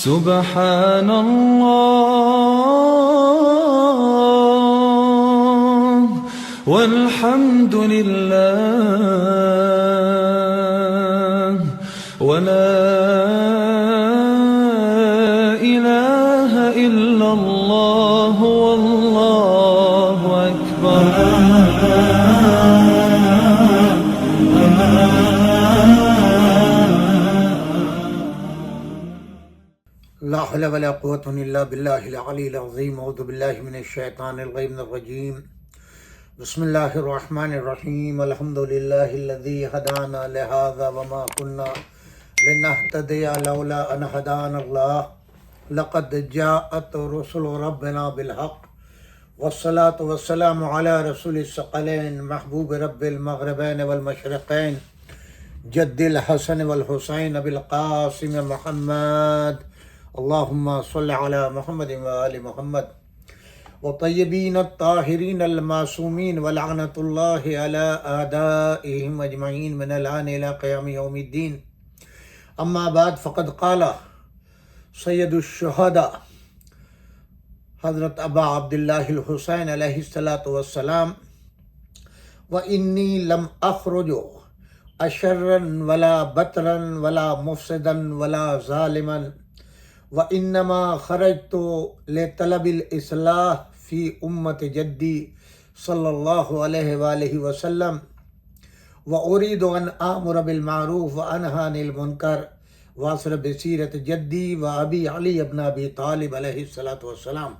سبحان الله والحمد لله ولا إله إلا الله والله أكبر. لا حول ولا قوة إلا بالله العلي العظيم. أعوذ بالله من الشيطان الرجيم. بسم الله الرحمن الرحيم. الحمد لله الذي هدانا لهذا وما كنا لنهتدي لولا أن هدانا الله. لقد جاءت رسل ربنا بالحق والصلاة والسلام على رسول الثقلين محبوب رب المغربين والمشرقين جد الحسن والحسين بالقاسم محمد. اللهم صل على محمد وآل محمد وطيبين الطاهرين المعصومين ولعنة الله على أعدائهم أجمعين من الآن إلى قيام يوم الدين. أما بعد فقد قال سید الشہداء حضرت ابا عبداللہ الحسین علیہ الصلاۃ والسلام وإنی لم أخرج أشرا ولا بطرا ولا مفسدا ولا ظالما وإنما خرجت لطلب الإصلاح في أمة جدي صلى الله عليه وآله وسلم وأريد أن آمر بالمعروف وأنهى عن المنكر واصل بسیرت جدی و ابی علی ابن ابی طالب علیہ الصلاۃ والسلام.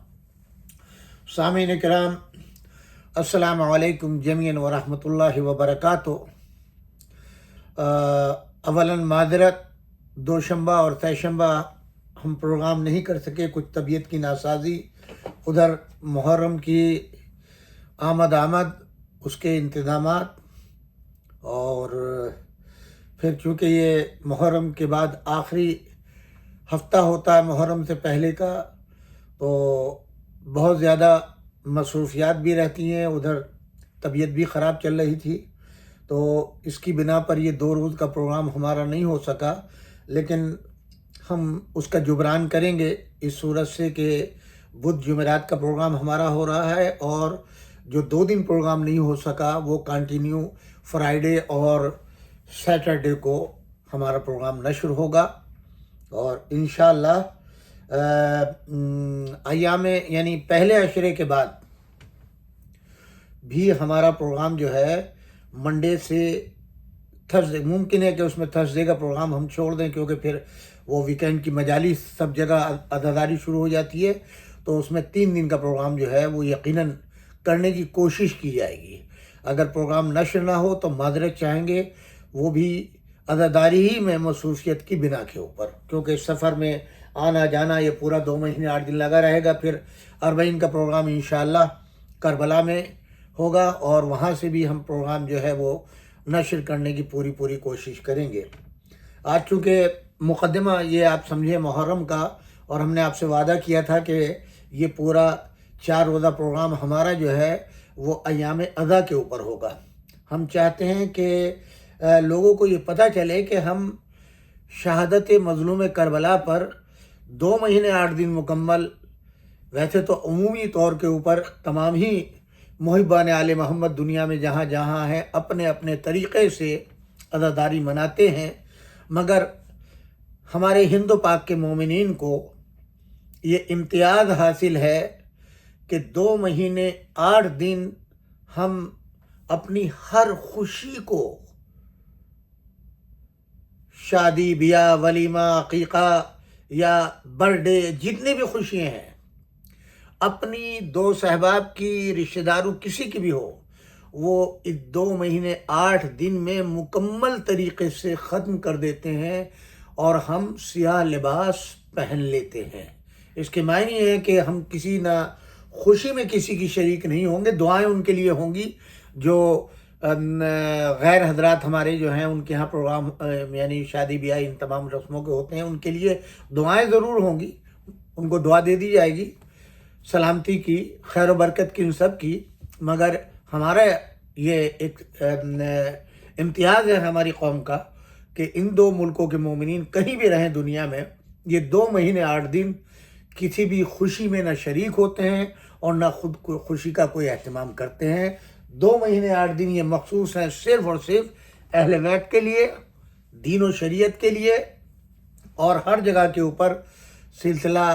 سامعین کرام، السلام علیکم جمیعاً ورحمۃ اللہ وبرکاتہ. اولاً معذرت، دوشنبہ اور تیشنبہ ہم پروگرام نہیں کر سکے، کچھ طبیعت کی ناسازی، ادھر محرم کی آمد اس کے انتظامات، اور پھر چونکہ یہ محرم کے بعد آخری ہفتہ ہوتا ہے محرم سے پہلے کا، تو بہت زیادہ مصروفیات بھی رہتی ہیں، ادھر طبیعت بھی خراب چل رہی تھی، تو اس کی بنا پر یہ 2 روز کا پروگرام ہمارا نہیں ہو سکا. لیکن ہم اس کا جبران کریں گے اس صورت سے کہ بدھ جمعرات کا پروگرام ہمارا ہو رہا ہے، اور جو 2 دن پروگرام نہیں ہو سکا وہ کنٹینیو فرائیڈے اور سیٹرڈے کو ہمارا پروگرام نشر ہوگا. اور انشاءاللہ ایام یعنی پہلے عشرے کے بعد بھی ہمارا پروگرام جو ہے منڈے سے تھرسڈے، ممکن ہے کہ اس میں تھرسڈے کا پروگرام ہم چھوڑ دیں، کیونکہ پھر وہ ویکینڈ کی مجالس سب جگہ عزاداری شروع ہو جاتی ہے، تو اس میں 3 دن کا پروگرام جو ہے وہ یقیناً کرنے کی کوشش کی جائے گی. اگر پروگرام نشر نہ ہو تو معذرت چاہیں گے، وہ بھی عزاداری ہی میں مصروفیت کی بنا کے اوپر، کیونکہ سفر میں آنا جانا یہ پورا 2 مہینے 8 دن لگا رہے گا. پھر 40 کا پروگرام انشاءاللہ کربلا میں ہوگا، اور وہاں سے بھی ہم پروگرام جو ہے وہ نشر کرنے کی پوری کوشش کریں گے. آج چونکہ مقدمہ یہ آپ سمجھیں محرم کا، اور ہم نے آپ سے وعدہ کیا تھا کہ یہ پورا 4 روزہ پروگرام ہمارا جو ہے وہ ایام اضحیٰ کے اوپر ہوگا. ہم چاہتے ہیں کہ لوگوں کو یہ پتہ چلے کہ ہم شہادت مظلوم کربلا پر 2 مہینے 8 دن مکمل، ویسے تو عمومی طور کے اوپر تمام ہی محبان آل محمد دنیا میں جہاں جہاں ہیں اپنے اپنے طریقے سے عزاداری مناتے ہیں، مگر ہمارے ہند و پاک کے مومنین کو یہ امتیاز حاصل ہے کہ 2 مہینے 8 دن ہم اپنی ہر خوشی کو، شادی بیاہ ولیمہ عقیقہ یا برڈے، جتنی بھی خوشیاں ہیں، اپنی دوست احباب کی، رشتہ داروں کسی کی بھی ہو، وہ اس 2 مہینے 8 دن میں مکمل طریقے سے ختم کر دیتے ہیں، اور ہم سیاہ لباس پہن لیتے ہیں. اس کے معنی یہ ہے کہ ہم کسی نہ خوشی میں کسی کی شریک نہیں ہوں گے. دعائیں ان کے لیے ہوں گی جو غیر حضرات ہمارے جو ہیں ان کے ہاں پروگرام یعنی شادی بیاہ ان تمام رسموں کے ہوتے ہیں، ان کے لیے دعائیں ضرور ہوں گی، ان کو دعا دے دی جائے گی سلامتی کی، خیر و برکت کی، ان سب کی. مگر ہمارا یہ ایک امتیاز ہے ہماری قوم کا کہ ان 2 ملکوں کے مومنین کہیں بھی رہیں دنیا میں، یہ 2 مہینے 8 دن کسی بھی خوشی میں نہ شریک ہوتے ہیں اور نہ خود کو خوشی کا کوئی اہتمام کرتے ہیں۔ 2 مہینے 8 دن یہ مخصوص ہیں صرف اور صرف اہل بیت کے لیے، دین و شریعت کے لیے، اور ہر جگہ کے اوپر سلسلہ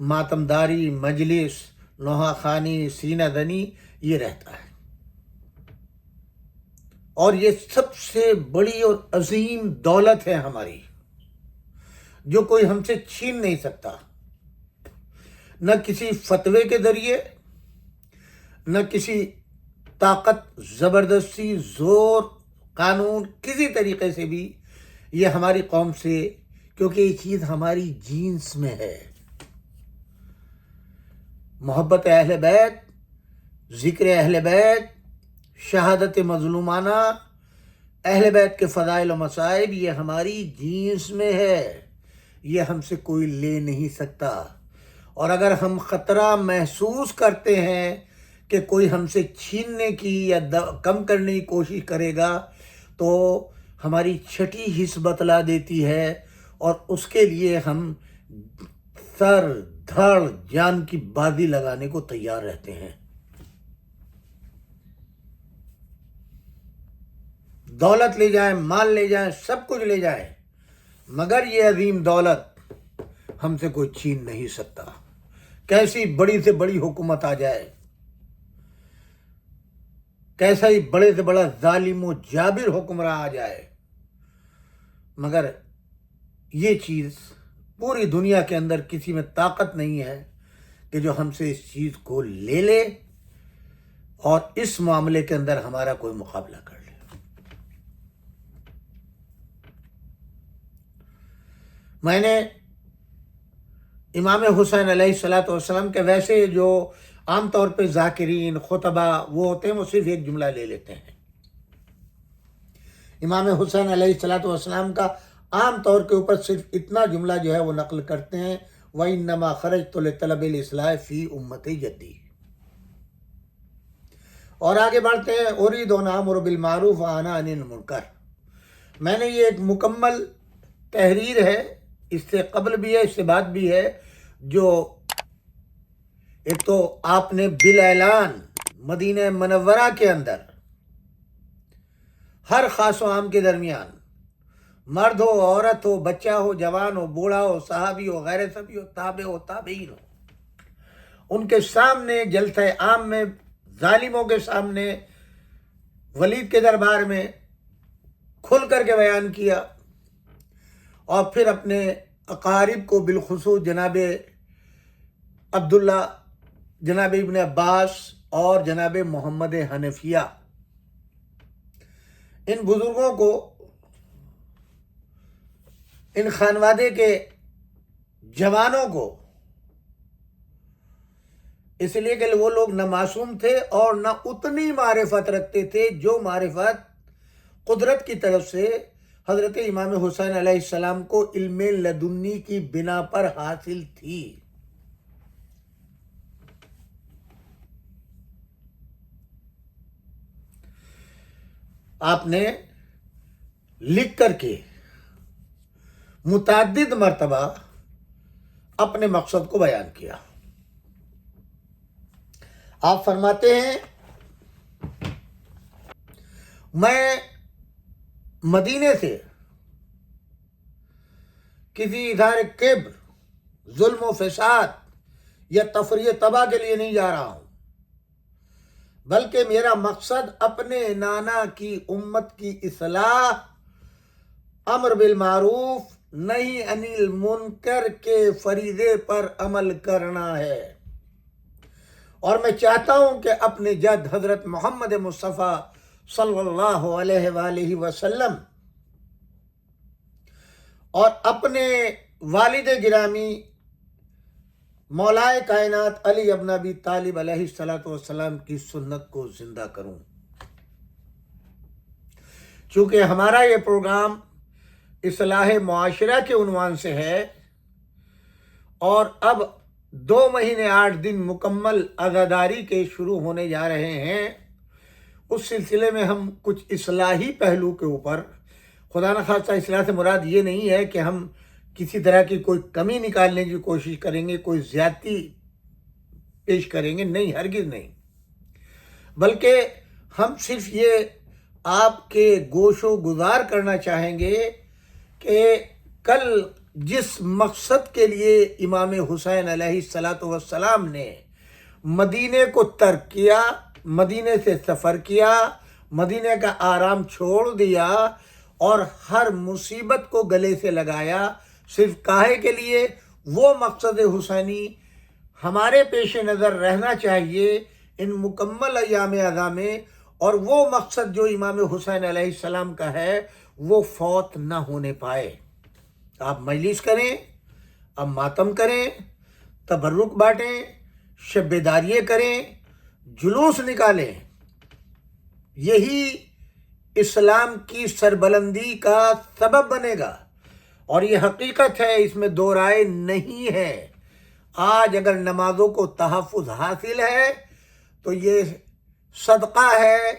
ماتمداری، مجلس، نوحہ خوانی، سینہ دنی یہ رہتا ہے، اور یہ سب سے بڑی اور عظیم دولت ہے ہماری، جو کوئی ہم سے چھین نہیں سکتا، نہ کسی فتوے کے ذریعے، نہ کسی طاقت، زبردستی، زور، قانون، کسی طریقے سے بھی یہ ہماری قوم سے، کیونکہ یہ چیز ہماری جینس میں ہے۔ محبت اہل بیت، ذکر اہل بیت، شہادت مظلومانہ، اہل بیت کے فضائل و مصائب، یہ ہماری جینس میں ہے، یہ ہم سے کوئی لے نہیں سکتا۔ اور اگر ہم خطرہ محسوس کرتے ہیں کہ کوئی ہم سے چھیننے کی یا کم کرنے کی کوشش کرے گا، تو ہماری چھٹی حص بتلا دیتی ہے، اور اس کے لیے ہم سر دھڑ جان کی بازی لگانے کو تیار رہتے ہیں۔ دولت لے جائیں، مال لے جائیں، سب کچھ لے جائیں، مگر یہ عظیم دولت ہم سے کوئی چھین نہیں سکتا۔ کیسی بڑی سے بڑی حکومت آ جائے، کیسا ہی بڑے سے بڑا ظالم و جابر حکمراں آ جائے، مگر یہ چیز پوری دنیا کے اندر کسی میں طاقت نہیں ہے کہ جو ہم سے اس چیز کو لے لے اور اس معاملے کے اندر ہمارا کوئی مقابلہ کر لے۔ میں نے امام حسین علیہ السلام کے ویسے جو عام طور پہ ذاکرین، خطبہ وہ ہوتے ہیں، وہ صرف ایک جملہ لے لیتے ہیں۔ امام حسین علیہ السلام کا عام طور کے اوپر صرف اتنا جملہ جو ہے وہ نقل کرتے ہیں، وَإِنَّمَا خَرَجْتُ لِطَلَبِ الْإِصْلَاحِ فِي أُمَّتِ جَدِّي، اور آگے بڑھتے ہیں، أُرِيدُ أَنْ آمُرَ بِالْمَعْرُوفِ وَأَنْهَى عَنِ الْمُنْكَرِ۔ میں نے یہ ایک مکمل تحریر ہے، اس سے قبل بھی ہے، اس سے بعد بھی ہے، جو ایک تو آپ نے بالاعلان مدینہ منورہ کے اندر ہر خاص و عام کے درمیان، مرد ہو، عورت ہو، بچہ ہو، جوان ہو، بوڑھا ہو، صحابی ہو، غیر صحابی ہو، تابع ہو، تابعین ہو، ان کے سامنے جلسہ عام میں، ظالموں کے سامنے، ولید کے دربار میں کھل کر کے بیان کیا، اور پھر اپنے اقارب کو، بالخصوص جناب عبداللہ، جناب ابن عباس اور جناب محمد حنفیہ، ان بزرگوں کو، ان خانوادے کے جوانوں کو، اس لیے کہ وہ لوگ نہ معصوم تھے اور نہ اتنی معرفت رکھتے تھے جو معرفت قدرت کی طرف سے حضرت امام حسین علیہ السلام کو علم لدنی کی بنا پر حاصل تھی۔ آپ نے لکھ کر کے متعدد مرتبہ اپنے مقصد کو بیان کیا۔ آپ فرماتے ہیں، میں مدینے سے کسی اظہار کبر، ظلم و فساد یا تفریح تباہ کے لیے نہیں جا رہا ہوں، بلکہ میرا مقصد اپنے نانا کی امت کی اصلاح، امر بالمعروف نہی عن المنکر کے فریضے پر عمل کرنا ہے، اور میں چاہتا ہوں کہ اپنے جد حضرت محمد مصطفیٰ صلی اللہ علیہ وآلہ وسلم اور اپنے والد گرامی مولائے کائنات علی ابن ابی طالب علیہ السلام کی سنت کو زندہ کروں۔ چونکہ ہمارا یہ پروگرام اصلاح معاشرہ کے عنوان سے ہے، اور اب 2 مہینے 8 دن مکمل عزاداری کے شروع ہونے جا رہے ہیں، اس سلسلے میں ہم کچھ اصلاحی پہلو کے اوپر، خدا نخواستہ اصلاح سے مراد یہ نہیں ہے کہ ہم کسی طرح کی کوئی کمی نکالنے کی کوشش کریں گے، کوئی زیادتی پیش کریں گے، نہیں، ہرگز نہیں، بلکہ ہم صرف یہ آپ کے گوش و گزار کرنا چاہیں گے کہ کل جس مقصد کے لیے امام حسین علیہ الصلاۃ والسلام نے مدینے کو ترک کیا، مدینے سے سفر کیا، مدینے کا آرام چھوڑ دیا اور ہر مصیبت کو گلے سے لگایا، صرف کاہے کے لیے؟ وہ مقصد حسینی ہمارے پیش نظر رہنا چاہیے ان مکمل ایام اعزاں میں، اور وہ مقصد جو امام حسین علیہ السلام کا ہے وہ فوت نہ ہونے پائے۔ آپ مجلس کریں، اب ماتم کریں، تبرک بانٹیں، شب بیداریے کریں، جلوس نکالیں، یہی اسلام کی سربلندی کا سبب بنے گا، اور یہ حقیقت ہے، اس میں دو رائے نہیں ہے۔ آج اگر نمازوں کو تحفظ حاصل ہے تو یہ صدقہ ہے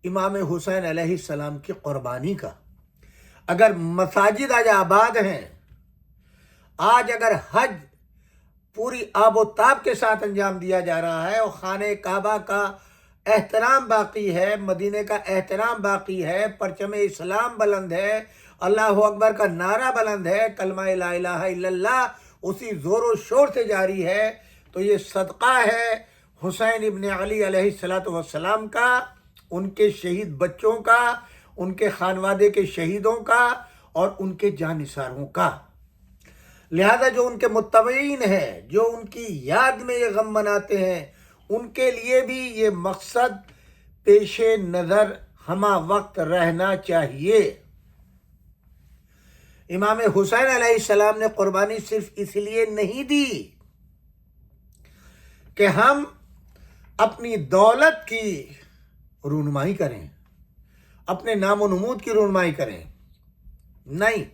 امام حسین علیہ السلام کی قربانی کا۔ اگر مساجد آج آباد ہیں، آج اگر حج پوری آب و تاب کے ساتھ انجام دیا جا رہا ہے اور خانہ کعبہ کا احترام باقی ہے، مدینے کا احترام باقی ہے، پرچم اسلام بلند ہے، اللہ اکبر کا نعرہ بلند ہے، کلمہ لا الہ الا اللہ اسی زور و شور سے جاری ہے، تو یہ صدقہ ہے حسین ابن علی علیہ السلام کا، ان کے شہید بچوں کا، ان کے خانوادے کے شہیدوں کا اور ان کے جانثاروں کا۔ لہذا جو ان کے متبعین ہیں، جو ان کی یاد میں یہ غم مناتے ہیں، ان کے لیے بھی یہ مقصد پیش نظر ہمہ وقت رہنا چاہیے۔ امام حسین علیہ السلام نے قربانی صرف اس لیے نہیں دی کہ ہم اپنی دولت کی رونمائی کریں، اپنے نام و نمود کی رونمائی کریں، نہیں،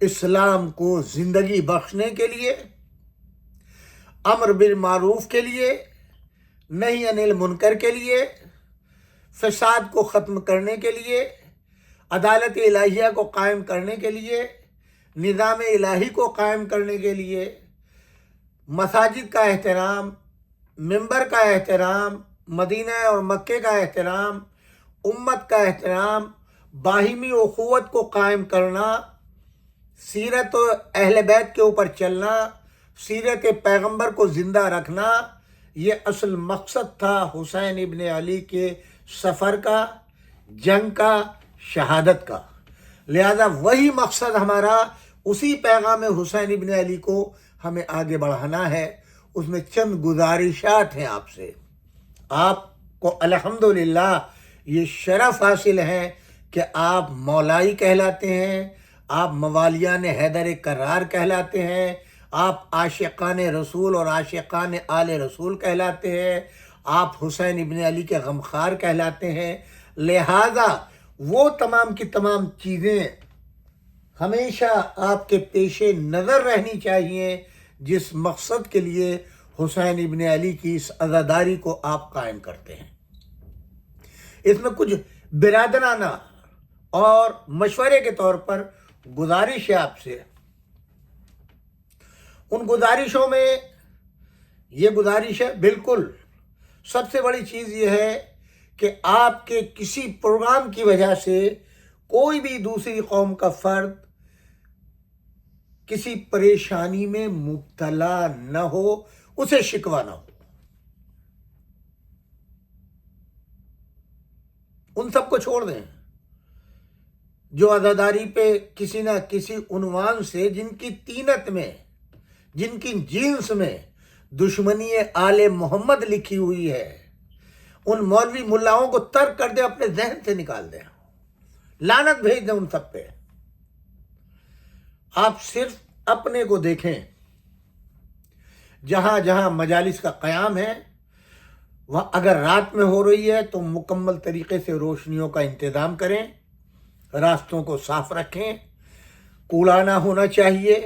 اسلام کو زندگی بخشنے کے لیے، امر بالمعروف کے لیے، نہی عن المنکر کے لیے، فساد کو ختم کرنے کے لیے، عدالت الہیہ کو قائم کرنے کے لیے، نظام الہی کو قائم کرنے کے لیے، مساجد کا احترام، منبر کا احترام، مدینہ اور مکے کا احترام، امت کا احترام، باہمی اخوت کو قائم کرنا، سیرت و اہل بیت کے اوپر چلنا، سیرت پیغمبر کو زندہ رکھنا، یہ اصل مقصد تھا حسین ابن علی کے سفر کا، جنگ کا، شہادت کا۔ لہذا وہی مقصد ہمارا، اسی پیغام حسین ابن علی کو ہمیں آگے بڑھانا ہے۔ اس میں چند گزارشات ہیں آپ سے۔ آپ کو الحمدللہ یہ شرف حاصل ہے کہ آپ مولائی کہلاتے ہیں، آپ موالیان حیدر کرار کہلاتے ہیں، آپ عاشقان رسول اور عاشقان آل رسول کہلاتے ہیں، آپ حسین ابن علی کے غمخوار کہلاتے ہیں۔ لہذا وہ تمام کی تمام چیزیں ہمیشہ آپ کے پیش نظر رہنی چاہیے جس مقصد کے لیے حسین ابن علی کی اس عزاداری کو آپ قائم کرتے ہیں۔ اس میں کچھ برادرانہ اور مشورے کے طور پر گزارش ہے آپ سے۔ ان گزارشوں میں یہ گزارش ہے، بالکل سب سے بڑی چیز یہ ہے کہ آپ کے کسی پروگرام کی وجہ سے کوئی بھی دوسری قوم کا فرد کسی پریشانی میں مبتلا نہ ہو، اسے شکوہ نہ ہو۔ ان سب کو چھوڑ دیں جو عزاداری پہ کسی نہ کسی عنوان سے، جن کی طینت میں، جن کی جینس میں دشمنی آل محمد لکھی ہوئی ہے، ان مولوی ملاؤں کو ترک کر دیں، اپنے ذہن سے نکال دیں، لعنت بھیج دیں ان سب پہ۔ آپ صرف اپنے کو دیکھیں، جہاں جہاں مجالس کا قیام ہے، وہ اگر رات میں ہو رہی ہے تو مکمل طریقے سے روشنیوں کا انتظام کریں، راستوں کو صاف رکھیں، کوڑا نہ ہونا چاہیے،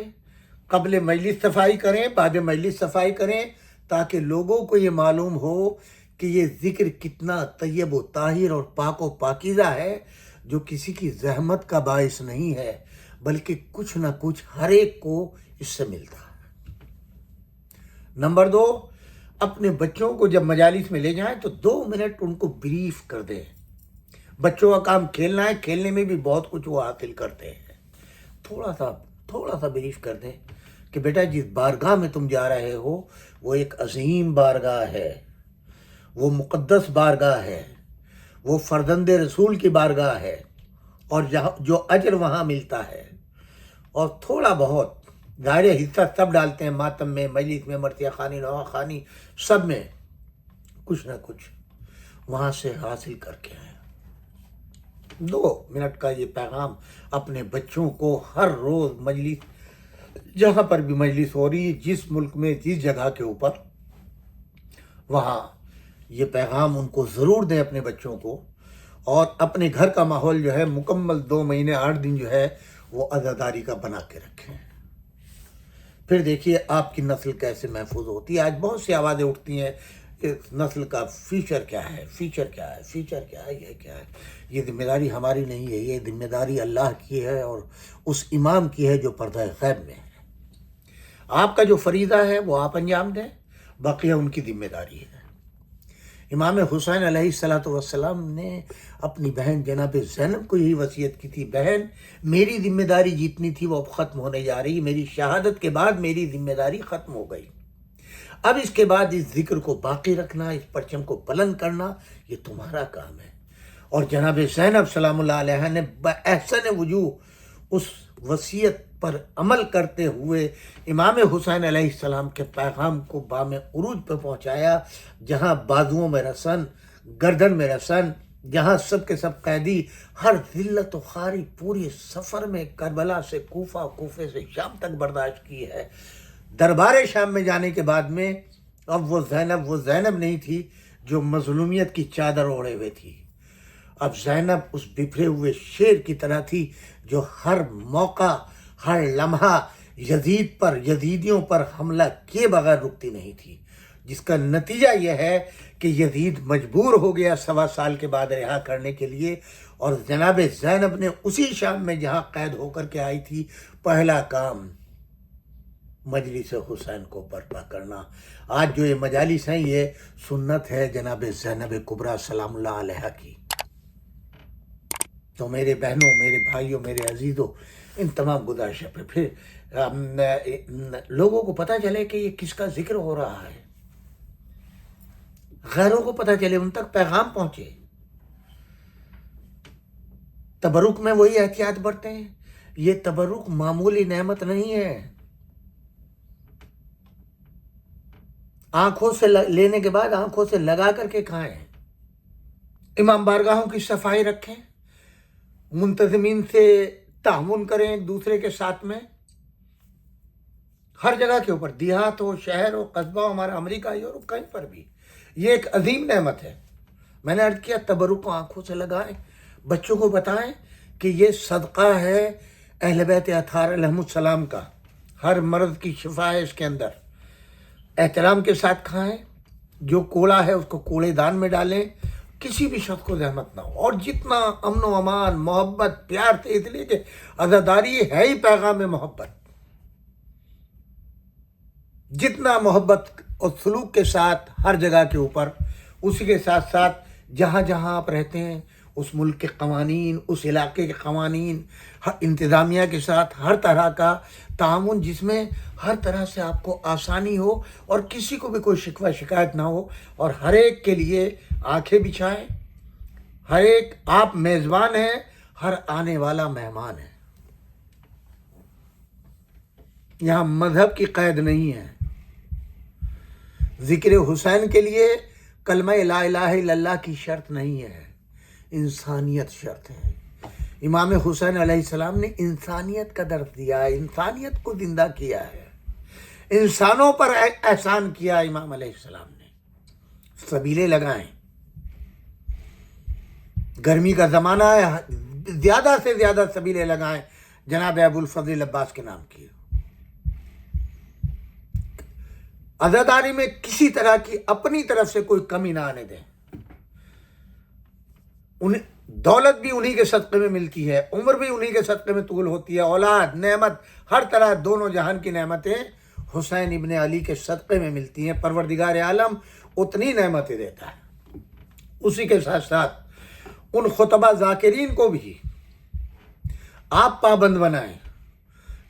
قبل مجلس صفائی کریں، بعد مجلس صفائی کریں، تاکہ لوگوں کو یہ معلوم ہو کہ یہ ذکر کتنا طیب و طاہر اور پاک و پاکیزہ ہے، جو کسی کی زحمت کا باعث نہیں ہے، بلکہ کچھ نہ کچھ ہر ایک کو اس سے ملتا ہے۔ نمبر 2، اپنے بچوں کو جب مجالس میں لے جائیں تو 2 منٹ ان کو بریف کر دیں۔ بچوں کا کام کھیلنا ہے، کھیلنے میں بھی بہت کچھ وہ حاصل کرتے ہیں۔ تھوڑا سا بریف کر دیں کہ بیٹا جس بارگاہ میں تم جا رہے ہو وہ ایک عظیم بارگاہ ہے، وہ مقدس بارگاہ ہے، وہ فرزند رسول کی بارگاہ ہے، اور جو اجر وہاں ملتا ہے۔ اور تھوڑا بہت ظاہر حصہ سب ڈالتے ہیں، ماتم میں، مجلس میں، مرثیہ خوانی، نواح خوانی، سب میں کچھ نہ کچھ وہاں سے حاصل کر کے آئیں۔ 2 منٹ کا یہ پیغام اپنے بچوں کو ہر روز مجلس، جہاں پر بھی مجلس ہو رہی ہے، جس ملک میں، جس جگہ کے اوپر، وہاں یہ پیغام ان کو ضرور دیں اپنے بچوں کو، اور اپنے گھر کا ماحول جو ہے مکمل 2 مہینے 8 دن جو ہے وہ عزاداری کا بنا کے رکھیں۔ پھر دیکھیے آپ کی نسل کیسے محفوظ ہوتی ہے۔ آج بہت سی آوازیں اٹھتی ہیں، اس نسل کا فیوچر کیا ہے، فیوچر کیا ہے، فیوچر کیا ہے، یہ کیا ہے۔ یہ ذمہ داری ہماری نہیں ہے، یہ ذمہ داری اللہ کی ہے اور اس امام کی ہے جو پردہ غیب میں ہے۔ آپ کا جو فریضہ ہے وہ آپ انجام دیں، بقیہ ان کی ذمہ داری ہے۔ امام حسین علیہ السلام نے اپنی بہن جناب زینب کو یہی وصیت کی تھی، بہن میری ذمہ داری جتنی تھی وہ اب ختم ہونے جا رہی، میری شہادت کے بعد میری ذمہ داری ختم ہو گئی، اب اس کے بعد اس ذکر کو باقی رکھنا، اس پرچم کو بلند کرنا یہ تمہارا کام ہے۔ اور جناب زینب سلام اللہ علیہ نے بأحسن وجوہ اس وصیت پر عمل کرتے ہوئے امام حسین علیہ السلام کے پیغام کو بام عروج پہ پہنچایا، جہاں بازوؤں میں رسن، گردن میں رسن، جہاں سب کے سب قیدی ہر ذلت و خواری پوری سفر میں کربلا سے کوفہ، کوفے سے شام تک برداشت کی ہے۔ دربار شام میں جانے کے بعد میں اب وہ زینب نہیں تھی جو مظلومیت کی چادر اوڑھے ہوئے تھی، اب زینب اس بکھرے ہوئے شیر کی طرح تھی جو ہر موقع، ہر لمحہ یزیدیوں پر حملہ کیے بغیر رکتی نہیں تھی، جس کا نتیجہ یہ ہے کہ یزید مجبور ہو گیا 1.25 سال کے بعد رہا کرنے کے لیے، اور جناب زینب نے اسی شام میں جہاں قید ہو کر کے آئی تھی، پہلا کام مجلس حسین کو برپا کرنا۔ آج جو یہ مجالس ہیں یہ سنت ہے جناب زینب کبریٰ سلام اللہ علیہ کی۔ تو میرے بہنوں، میرے بھائیوں، میرے عزیزوں، ان تمام گزارشوں پہ پھر لوگوں کو پتہ چلے کہ یہ کس کا ذکر ہو رہا ہے، غیروں کو پتہ چلے، ان تک پیغام پہنچے۔ تبرک میں وہی احتیاط برتے ہیں، یہ تبرک معمولی نعمت نہیں ہے، آنکھوں سے لینے کے بعد آنکھوں سے لگا کر کے کھائیں، امام بارگاہوں کی صفائی رکھیں، منتظمین سے تعاون کریں ایک دوسرے کے ساتھ میں، ہر جگہ کے اوپر، دیہات ہو، شہر ہو، قصبہ ہو، ہمارا امریکہ، یورپ، کہیں پر بھی یہ ایک عظیم نعمت ہے۔ میں نے عرض کیا تبرک کو آنکھوں سے لگائیں، بچوں کو بتائیں کہ یہ صدقہ ہے اہل بیت اطہار علیہ السلام کا، ہر مرض کی شفا ہے اس کے اندر، احترام کے ساتھ کھائیں، جو کوڑا ہے اس کو کوڑے دان میں ڈالیں، کسی بھی شخص کو زحمت نہ ہو، اور جتنا امن و امان، محبت، پیار سے، اس لیے کہ عزاداری ہے ہی پیغام محبت، جتنا محبت اور سلوک کے ساتھ ہر جگہ کے اوپر، اسی کے ساتھ ساتھ جہاں جہاں آپ رہتے ہیں اس ملک کے قوانین، اس علاقے کے قوانین، انتظامیہ کے ساتھ ہر طرح کا تعاون، جس میں ہر طرح سے آپ کو آسانی ہو اور کسی کو بھی کوئی شکوہ شکایت نہ ہو، اور ہر ایک کے لیے آنکھیں بچھائیں، ہر ایک، آپ میزبان ہیں، ہر آنے والا مہمان ہے، یہاں مذہب کی قید نہیں ہے۔ ذکر حسین کے لیے کلمہ لا الہ الا اللہ کی شرط نہیں ہے، انسانیت شرط ہے۔ امام حسین علیہ السلام نے انسانیت کا درس دیا ہے، انسانیت کو زندہ کیا ہے، انسانوں پر احسان کیا امام علیہ السلام نے۔ سبیلیں لگائیں، گرمی کا زمانہ ہے، زیادہ سے زیادہ سبیلیں لگائیں، جناب ابو الفضل عباس کے نام کی۔ عزاداری میں کسی طرح کی اپنی طرف سے کوئی کمی نہ آنے دیں، انہیں دولت بھی انہی کے صدقے میں ملتی ہے، عمر بھی انہی کے صدقے میں طول ہوتی ہے، اولاد، نعمت، ہر طرح دونوں جہان کی نعمتیں حسین ابن علی کے صدقے میں ملتی ہیں۔ پروردگار عالم اتنی نعمتیں دیتا ہے۔ اسی کے ساتھ ساتھ ان خطبہ ذاکرین کو بھی آپ پابند بنائیں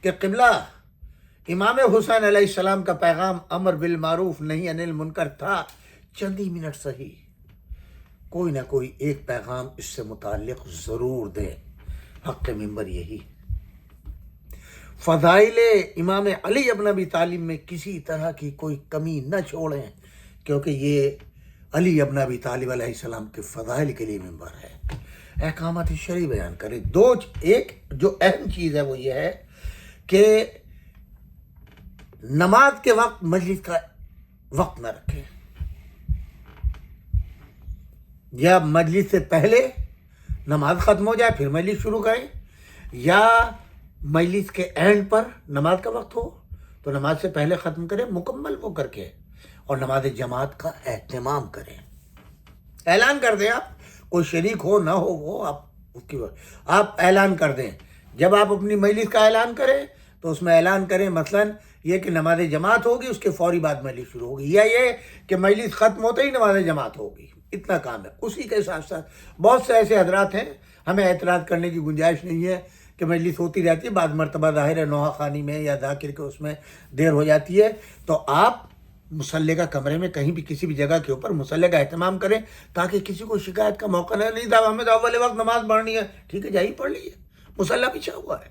کہ قبلہ امام حسین علیہ السلام کا پیغام امر بالمعروف نہی عن المنکر تھا، چند ہی منٹ صحیح کوئی نہ کوئی ایک پیغام اس سے متعلق ضرور دیں۔ حق منبر یہی فضائل امام علی ابن ابی طالب میں کسی طرح کی کوئی کمی نہ چھوڑیں، کیونکہ یہ علی ابن ابی طالب علیہ السلام کے فضائل کے لیے منبر ہے۔ احکامات شرعی بیان کریں۔ ایک جو اہم چیز ہے وہ یہ ہے کہ نماز کے وقت مجلس کا وقت نہ رکھیں، یا مجلس سے پہلے نماز ختم ہو جائے پھر مجلس شروع کریں، یا مجلس کے اینڈ پر نماز کا وقت ہو تو نماز سے پہلے ختم کریں مکمل وہ کر کے، اور نماز جماعت کا اہتمام کریں۔ اعلان کر دیں، آپ کوئی شریک ہو نہ ہو وہ آپ اعلان کر دیں۔ جب آپ اپنی مجلس کا اعلان کریں تو اس میں اعلان کریں مثلاً یہ کہ نماز جماعت ہوگی، اس کے فوری بعد مجلس شروع ہوگی، یا یہ کہ مجلس ختم ہوتے ہی نماز جماعت ہوگی۔ اتنا کام ہے۔ اسی کے ساتھ ساتھ بہت سے ایسے حضرات ہیں، ہمیں اعتراض کرنے کی گنجائش نہیں ہے کہ مجلس ہوتی رہتی ہے، بعض مرتبہ ظاہر ہے نوحہ خوانی میں یا ذاکر کے اس میں دیر ہو جاتی ہے، تو آپ مصلی کا کمرے میں کہیں بھی کسی بھی جگہ کے اوپر مصلی کا اہتمام کریں تاکہ کسی کو شکایت کا موقع نہ۔ نہیں صاحب ہمیں تو اول وقت نماز پڑھنی ہے، ٹھیک ہے جائیے پڑھ لیجیے، مصلی بچھا ہوا ہے۔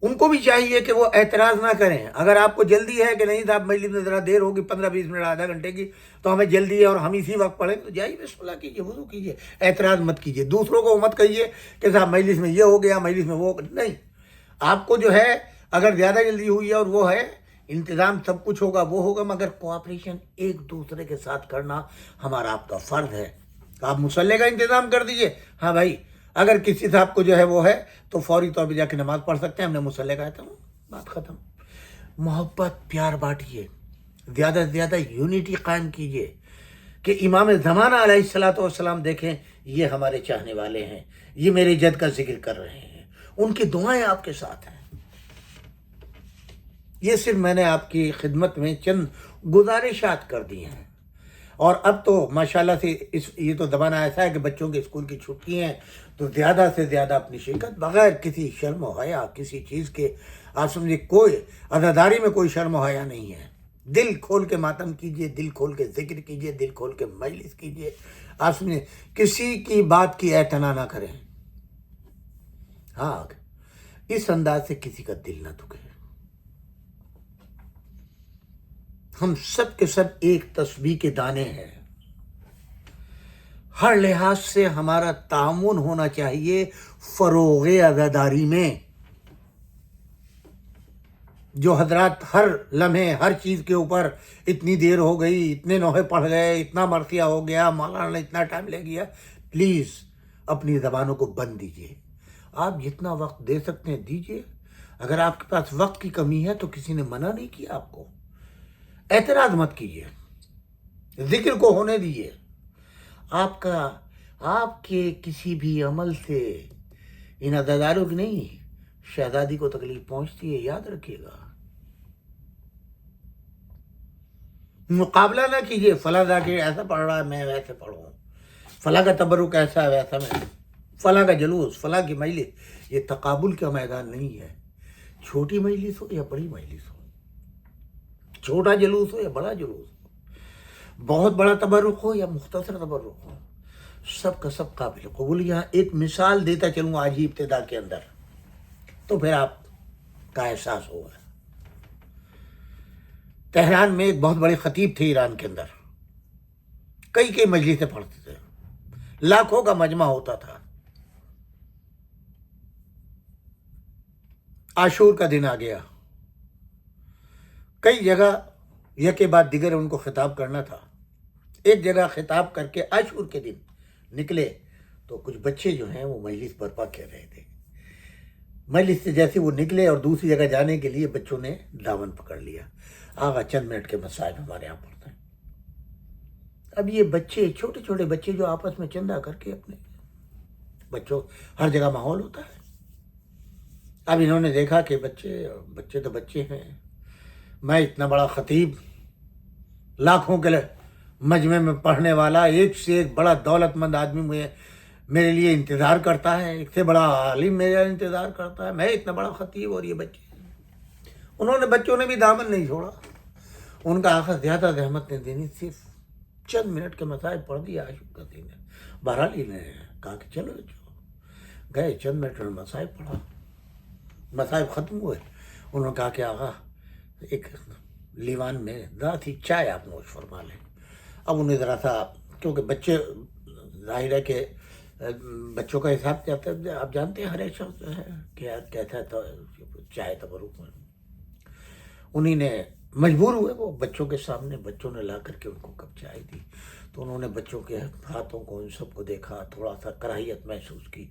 ان کو بھی چاہیے کہ وہ اعتراض نہ کریں۔ اگر آپ کو جلدی ہے کہ نہیں صاحب مجلس میں ذرا دیر ہوگی 15-20 منٹ آدھا گھنٹے کی، تو ہمیں جلدی ہے اور ہم اسی وقت پڑھیں، تو جائیے بسم اللہ کیجیے، وضو کیجیے، اعتراض مت کیجیے۔ دوسروں کو مت کہیے کہ صاحب مجلس میں یہ ہو گیا، مجلس میں وہ نہیں۔ آپ کو جو ہے اگر زیادہ جلدی ہوئی ہے اور وہ ہے انتظام سب کچھ ہوگا وہ ہوگا، مگر کوآپریشن ایک دوسرے کے ساتھ کرنا ہمارا آپ کا فرض ہے۔ آپ مصلی کا انتظام کر دیجئے، ہاں بھائی اگر کسی صاحب کو جو ہے وہ ہے تو فوری طور پہ جا کے نماز پڑھ سکتے ہیں، ہم نے مصلی کا اہتمام، بات ختم۔ محبت پیار بانٹیے، زیادہ سے زیادہ یونٹی قائم کیجیے کہ امام زمانہ علیہ السلام دیکھیں یہ ہمارے چاہنے والے ہیں، یہ میرے جد کا ذکر کر رہے ہیں، ان کی دعائیں آپ کے ساتھ ہیں۔ یہ صرف میں نے آپ کی خدمت میں چند گزارشات کر دی ہیں، اور اب تو ماشاءاللہ سے یہ تو زمانہ ایسا ہے کہ بچوں کے اسکول کی چھٹی ہیں تو زیادہ سے زیادہ اپنی شرکت بغیر کسی شرم و حیا کسی چیز کے، آپ سمجھے کوئی عزاداری میں کوئی شرم و حیا نہیں ہے۔ دل کھول کے ماتم کیجئے، دل کھول کے ذکر کیجئے، دل کھول کے مجلس کیجئے، آپ سمجھے کسی کی بات کی اعتنا نہ کریں۔ ہاں اس انداز سے کسی کا دل نہ دکھے۔ ہم سب کے سب ایک تسبیح کے دانے ہیں، ہر لحاظ سے ہمارا تعاون ہونا چاہیے فروغ عزاداری میں۔ جو حضرات ہر لمحے ہر چیز کے اوپر اتنی دیر ہو گئی، اتنے نوحے پڑھ گئے، اتنا مرثیہ ہو گیا، مولانا نے اتنا ٹائم لے گیا، پلیز اپنی زبانوں کو بند دیجیے۔ آپ جتنا وقت دے سکتے ہیں دیجیے۔ اگر آپ کے پاس وقت کی کمی ہے تو کسی نے منع نہیں کیا آپ کو، اعتراض مت کیجیے، ذکر کو ہونے دیجیے۔ آپ کے کسی بھی عمل سے ان عزاداروں کی نہیں شہزادی کو تکلیف پہنچتی ہے، یاد رکھیے گا۔ مقابلہ نہ کیجیے، فلاں ذاکر ایسا پڑھ رہا ہے میں ویسے پڑھوں، فلاں کا تبرک ایسا ہے ویسا میں، فلاں کا جلوس، فلاں کی مجلس۔ یہ تقابل کا میدان نہیں ہے۔ چھوٹی مجلس ہو یا بڑی مجلس ہو، چھوٹا جلوس ہو یا بڑا جلوس ہو، بہت بڑا تبرک ہو یا مختصر تبرک ہو، سب کا سب قابل قبول۔ یہاں ایک مثال دیتا چلوں آج ہی ابتدا کے اندر تو پھر آپ کا احساس ہوگا۔ تہران میں ایک بہت بڑے خطیب تھے ایران کے اندر، کئی مجلسیں پڑھتے تھے، لاکھوں کا مجمع ہوتا تھا۔ عاشور کا دن آ گیا، کئی جگہ یکے بعد دیگر ان کو خطاب کرنا تھا۔ ایک جگہ خطاب کر کے عاشور کے دن نکلے تو کچھ بچے جو ہیں وہ مجلس برپا کر رہے تھے۔ مجلس سے جیسے وہ نکلے اور دوسری جگہ جانے کے لیے بچوں نے دامن پکڑ لیا، آغا چند منٹ کے مسائل ہمارے یہاں پڑھتے ہیں۔ اب یہ بچے چھوٹے چھوٹے بچے جو آپس میں چندہ کر کے اپنے بچوں ہر جگہ ماحول ہوتا ہے. اب انہوں نے دیکھا کہ بچے تو بچے ہیں، میں اتنا بڑا خطیب، لاکھوں کے مجمع میں پڑھنے والا، ایک سے ایک بڑا دولت مند آدمی میرے لیے انتظار کرتا ہے، ایک سے بڑا عالم میرا انتظار کرتا ہے، میں اتنا بڑا خطیب اور یہ بچے. بچوں نے بھی دامن نہیں چھوڑا. ان کا آخر زیادہ زحمت نہیں دینی، صرف چند منٹ کے مسائل پڑھ دیا عاشق کا دین ہے. بہرحال ہی نے کہا کہ چلو گئے، چند منٹ میں مسائل پڑھا، مسائل ختم ہوئے. انہوں نے کہا کہ آقا ایک لیوان میں ذرا سی چائے آپ نوش فرما لیں. اب انہیں ذرا سا، کیونکہ بچے ظاہر ہے کہ بچوں کا حساب کیا ہے، آپ جانتے ہیں ہر ایک شخص ہے کہ کہتا ہے تو چائے تبرک میں. انہیں نے مجبور ہوئے، وہ بچوں کے سامنے، بچوں نے لا کر کے ان کو کپ چائے دی. تو انہوں نے بچوں کے ہاتھوں کو، ان سب کو دیکھا، تھوڑا سا کراہیت محسوس کی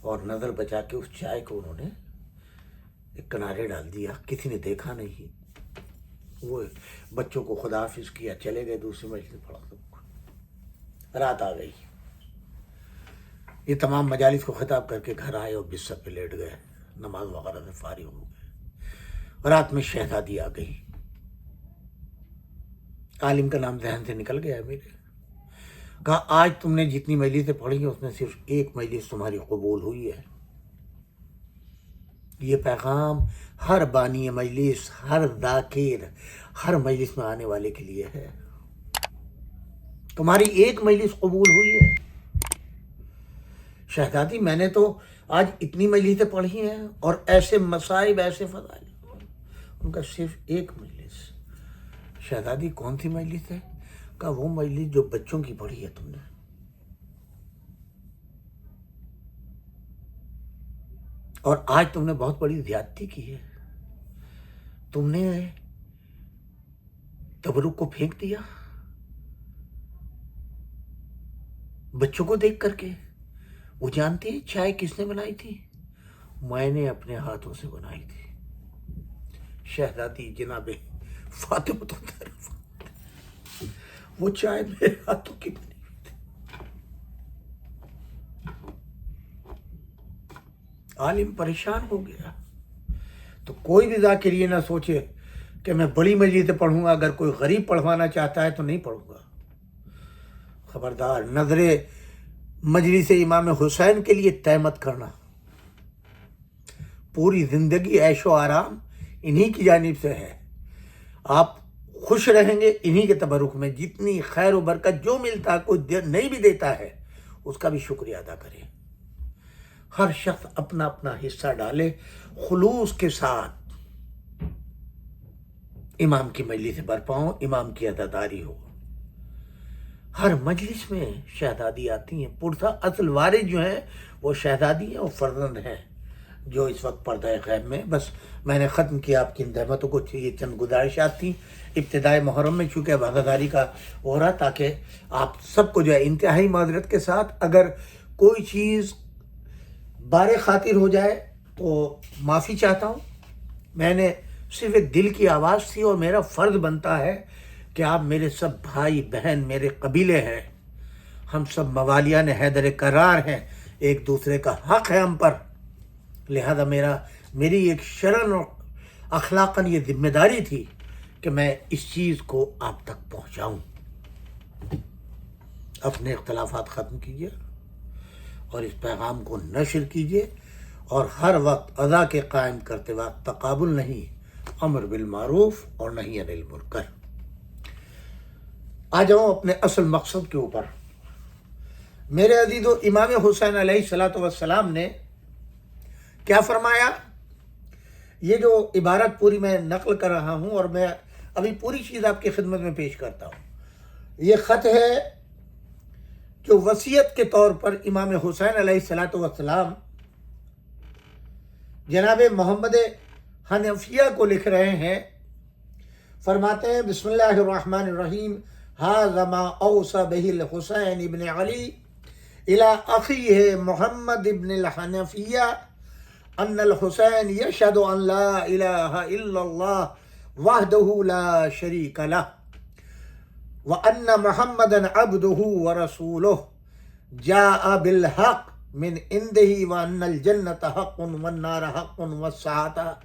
اور نظر بچا کے اس چائے کو انہوں نے ایک کنارے ڈال دیا. کسی نے دیکھا نہیں. وہ بچوں کو خدا حافظ کیا، چلے گئے، دوسری مجلس پڑھا. رات آ گئی. یہ تمام مجالس کو خطاب کر کے گھر آئے اور بستر پہ لیٹ گئے، نماز وغیرہ سے فارغ ہو گئے. رات میں شہزادی آ گئی. عالم کا نام ذہن سے نکل گیا میرے. کہا آج تم نے جتنی مجلسیں پڑھی ہیں اس میں صرف ایک مجلس تمہاری قبول ہوئی ہے. یہ پیغام ہر بانی مجلس، ہر ذاکر، ہر مجلس میں آنے والے کے لیے ہے. تمہاری ایک مجلس قبول ہوئی ہے. شہزادی میں نے تو آج اتنی مجلسیں پڑھی ہیں اور ایسے مصائب، ایسے فضائل. ان کا صرف ایک مجلس. شہزادی کون سی مجلس ہے؟ کہا وہ مجلس جو بچوں کی پڑھی ہے تم نے. اور آج تم نے بہت بڑی زیادتی کی ہے. تم نے تبرک کو پھینک دیا بچوں کو دیکھ کر کے. وہ جانتی ہے چائے کس نے بنائی تھی؟ میں نے اپنے ہاتھوں سے بنائی تھی. شہزادی جناب فاطمہ طرف، وہ چائے میرے ہاتھوں کی بنی ہوئی تھی. عالم پریشان ہو گیا. تو کوئی بھی ذاکر یہ نہ سوچے کہ میں بڑی مجلس سے پڑھوں گا، اگر کوئی غریب پڑھوانا چاہتا ہے تو نہیں پڑھوں گا. خبردار، نظر مجلس امام حسین کے لیے طے مت کرنا. پوری زندگی عیش و آرام انہی کی جانب سے ہے. آپ خوش رہیں گے انہی کے تبرک میں. جتنی خیر و برکت جو ملتا ہے، کوئی نہیں بھی دیتا ہے، اس کا بھی شکریہ ادا کریں. ہر شخص اپنا اپنا حصہ ڈالے، خلوص کے ساتھ امام کی مجلس برپا ہو، امام کی عزاداری ہو. ہر مجلس میں شہزادی آتی ہیں. پرسا اصل وارث جو ہیں وہ شہزادی ہیں اور فرزند ہیں جو اس وقت پردہ غیب میں. بس میں نے ختم کیا آپ کی ان رحمتوں کو. یہ چند گزارشات تھیں ابتدائی محرم میں، چونکہ وعدہ کا ہو رہا، تاکہ آپ سب کو جو ہے انتہائی معذرت کے ساتھ اگر کوئی چیز بار خاطر ہو جائے تو معافی چاہتا ہوں. میں نے صرف ایک دل کی آواز تھی اور میرا فرض بنتا ہے کہ آپ میرے سب بھائی بہن، میرے قبیلے ہیں، ہم سب موالیان حیدر کرار ہیں، ایک دوسرے کا حق ہے ہم پر. لہذا میری ایک شرعاً اور اخلاقاً یہ ذمہ داری تھی کہ میں اس چیز کو آپ تک پہنچاؤں. اپنے اختلافات ختم کیجیے اور اس پیغام کو نشر کیجیے، اور ہر وقت ادا کے قائم کرتے وقت تقابل نہیں، امر بالمعروف اور نہی عن المنکر. آ جاؤں اپنے اصل مقصد کے اوپر. میرے عزیزو، امام حسین علیہ الصلوۃ والسلام نے کیا فرمایا؟ یہ جو عبارت پوری میں نقل کر رہا ہوں اور میں ابھی پوری چیز آپ کی خدمت میں پیش کرتا ہوں. یہ خط ہے جو وصیت کے طور پر امام حسین علیہ الصلوۃ والسلام جناب محمد حنفیہ کو لکھ رہے ہیں. فرماتے ہیں بسم اللہ الرحمن الرحیم، ھذا ما اوصى به الحسین ابن علی الى اخیہ محمد ابن الحنفیہ ان الحسین یشہد ان لا الہ الا اللہ وحدہ لا شریک لہ وان محمدا عبدہ ورسولہ جاء بالحق من عنده وأن الجنة حق والنار حق والساعة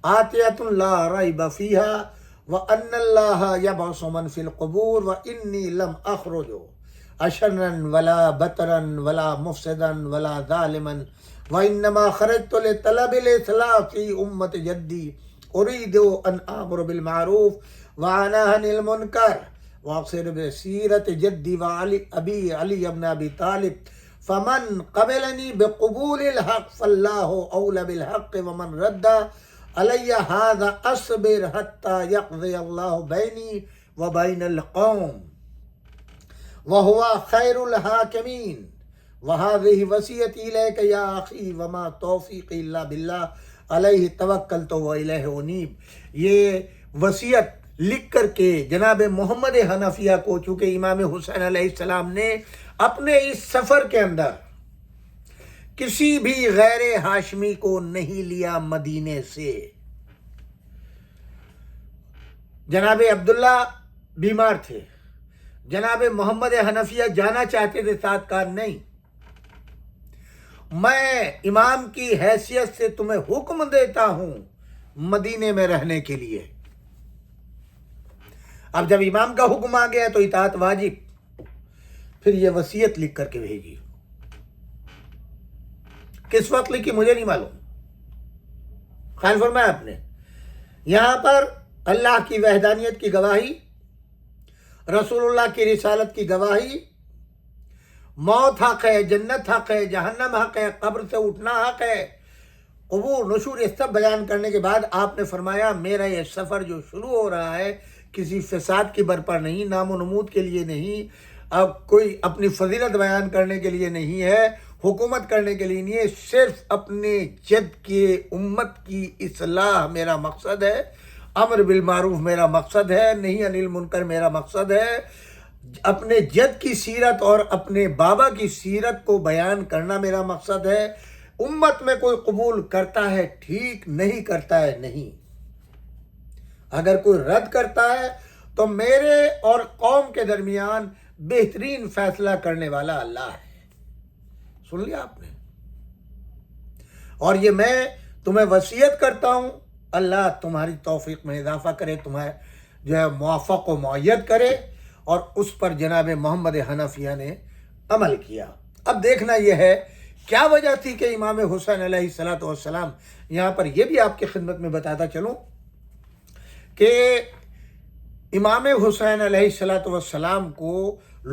آتية لا ريب فيها وأن الله يبعث من في القبور وإني لم أخرج أشرا ولا بطرا ولا مفسدا ولا ظالما وإنما خرجت لطلب الإصلاح في أمة جدي أريد أن آمر بالمعروف وأنهى عن المنكر وأقصد بسيرة جدي وعلي أبي علي بن أبي طالب فمن قبلني بقبول الحق فالله أولى بالحق ومن رد علي هذا أصبر حتى يقضي الله بيني وبين القوم وهو خير الحاكمين وهذه وصيتي إليك يا أخي وما توفيقي إلا بالله علیہ توکلت و الیہ انیب. یہ وصیت لکھ کر کے جناب محمد حنفیہ کو، چونکہ امام حسین علیہ السلام نے اپنے اس سفر کے اندر کسی بھی غیر ہاشمی کو نہیں لیا مدینے سے. جناب عبداللہ بیمار تھے، جناب محمد حنفیہ جانا چاہتے تھے، ساتھ کار نہیں. میں امام کی حیثیت سے تمہیں حکم دیتا ہوں مدینے میں رہنے کے لیے. اب جب امام کا حکم آ گیا تو اطاعت واجب. پھر یہ وصیت لکھ کر کے بھیجی. کس وقت لکھی مجھے نہیں معلوم، خیال فرمایا آپ نے. یہاں پر اللہ کی وحدانیت کی گواہی، رسول اللہ کی رسالت کی گواہی، موت حق ہے، جنت حق ہے، جہنم حق ہے، قبر سے اٹھنا حق ہے، قبور نشور، یہ سب بیان کرنے کے بعد آپ نے فرمایا میرا یہ سفر جو شروع ہو رہا ہے کسی فساد کی برپا نہیں، نام و نمود کے لیے نہیں، اب کوئی اپنی فضیلت بیان کرنے کے لیے نہیں ہے، حکومت کرنے کے لیے نہیں ہے، صرف اپنے جد کے امت کی اصلاح میرا مقصد ہے، امر بالمعروف میرا مقصد ہے، نہی عن المنکر میرا مقصد ہے، اپنے جد کی سیرت اور اپنے بابا کی سیرت کو بیان کرنا میرا مقصد ہے. امت میں کوئی قبول کرتا ہے ٹھیک، نہیں کرتا ہے نہیں. اگر کوئی رد کرتا ہے تو میرے اور قوم کے درمیان بہترین فیصلہ کرنے والا اللہ ہے. سن لیا آپ نے؟ اور یہ میں تمہیں وصیت کرتا ہوں، اللہ تمہاری توفیق میں اضافہ کرے، تمہیں جو ہے موفق و مؤید کرے. اور اس پر جناب محمد حنفیہ نے عمل کیا. اب دیکھنا یہ ہے کیا وجہ تھی کہ امام حسین علیہ السلام، یہاں پر یہ بھی آپ کی خدمت میں بتاتا چلوں کہ امام حسین علیہ السلام کو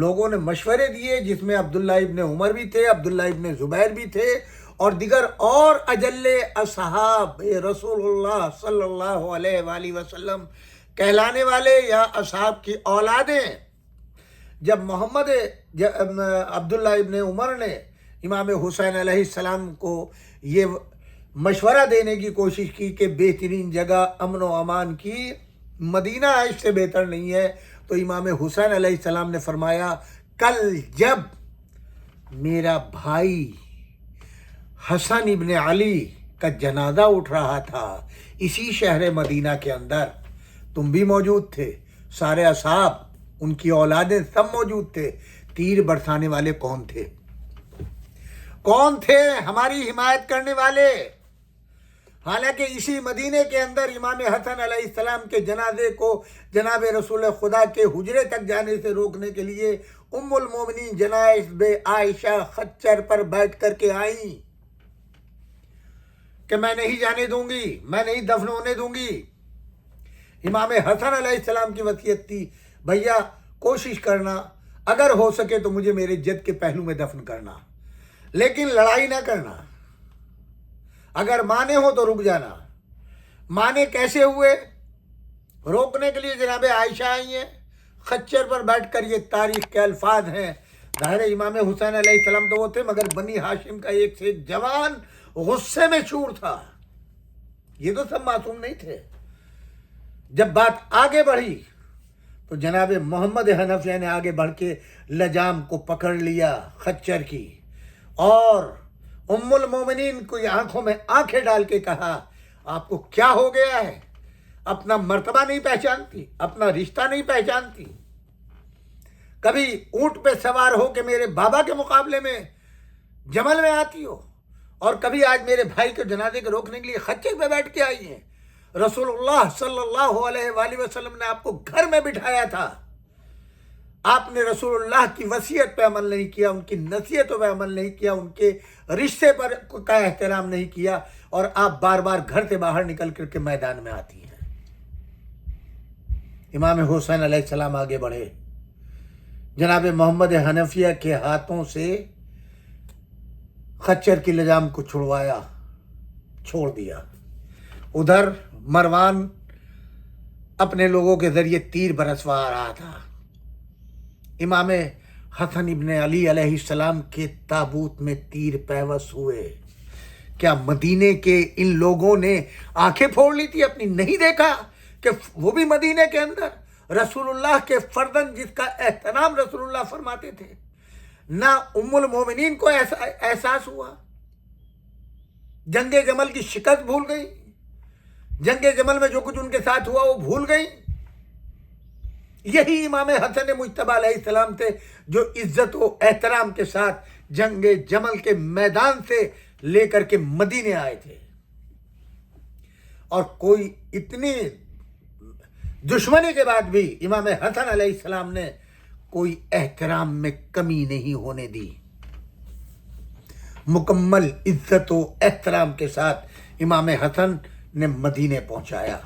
لوگوں نے مشورے دیے، جس میں عبداللہ ابن عمر بھی تھے، عبداللہ ابن زبیر بھی تھے، اور دیگر اور اجل اصحاب رسول اللہ صلی اللہ علیہ وآلہ وسلم کہلانے والے یا اصحاب کی اولادیں. جب عبداللہ ابن عمر نے امام حسین علیہ السلام کو یہ مشورہ دینے کی کوشش کی کہ بہترین جگہ امن و امان کی مدینہ ہے، اس سے بہتر نہیں ہے، تو امام حسین علیہ السلام نے فرمایا کل جب میرا بھائی حسن ابن علی کا جنازہ اٹھ رہا تھا اسی شہر مدینہ کے اندر، تم بھی موجود تھے، سارے اصحاب، ان کی اولادیں سب موجود تھے. تیر برسانے والے کون تھے؟ کون تھے ہماری حمایت کرنے والے؟ حالانکہ اسی مدینے کے اندر امام حسن علیہ السلام کے جنازے کو جناب رسول خدا کے حجرے تک جانے سے روکنے کے لیے ام المومنین جناب عائشہ خچر پر بیٹھ کر کے آئیں کہ میں نہیں جانے دوں گی، میں نہیں دفن ہونے دوں گی. امام حسن علیہ السلام کی وصیت تھی بھیا کوشش کرنا، اگر ہو سکے تو مجھے میرے جد کے پہلو میں دفن کرنا، لیکن لڑائی نہ کرنا. اگر مانے ہو تو رک جانا. مانے کیسے ہوئے؟ روکنے کے لیے جناب عائشہ آئی ہیں خچر پر بیٹھ کر. یہ تاریخ کے الفاظ ہیں. ظاہر امام حسین علیہ السلام تو وہ تھے، مگر بنی ہاشم کا ایک سے ایک جوان غصے میں چور تھا. یہ تو سب معصوم نہیں تھے. جب بات آگے بڑھی تو جناب محمد حنفیہ نے آگے بڑھ کے لجام کو پکڑ لیا خچر کی، اور ام المومنین کو آنکھوں میں آنکھیں ڈال کے کہا آپ کو کیا ہو گیا ہے؟ اپنا مرتبہ نہیں پہچانتی، اپنا رشتہ نہیں جمل میں آتی ہو اور کبھی آج میرے بھائی کے جنازے کے روکنے کے لیے خچے پہ بیٹھ کے آئی ہیں۔ رسول اللہ صلی اللہ علیہ وآلہ وسلم نے آپ کو گھر میں بٹھایا تھا، آپ نے رسول اللہ کی وصیت پہ عمل نہیں کیا، ان کی نصیحتوں پہ عمل نہیں کیا، ان کے رشتے پر کا احترام نہیں کیا، اور آپ بار بار گھر سے باہر نکل کر کے میدان میں آتی ہیں۔ امام حسین علیہ السلام آگے بڑھے، جناب محمد حنفیہ کے ہاتھوں سے خچر کی لجام کو چھڑوایا، چھوڑ دیا۔ ادھر مروان اپنے لوگوں کے ذریعے تیر برسوا رہا تھا۔ امام حسن ابن علی علیہ السلام کے تابوت میں تیر پیوست ہوئے۔ کیا مدینے کے ان لوگوں نے آنکھیں پھوڑ لی تھی اپنی؟ نہیں دیکھا کہ وہ بھی مدینے کے اندر رسول اللہ کے فرزند جس کا احترام رسول اللہ فرماتے تھے، نہ ام المومنین کو احساس ہوا؟ جنگ جمل کی شکست بھول گئی، جنگ جمل میں جو کچھ ان کے ساتھ ہوا وہ بھول گئی۔ یہی امام حسن مجتبی علیہ السلام تھے جو عزت و احترام کے ساتھ جنگ جمل کے میدان سے لے کر کے مدینے آئے تھے، اور کوئی اتنی دشمنی کے بعد بھی امام حسن علیہ السلام نے کوئی احترام میں کمی نہیں ہونے دی۔ مکمل عزت و احترام کے ساتھ امام حسن نے مدینے پہنچایا۔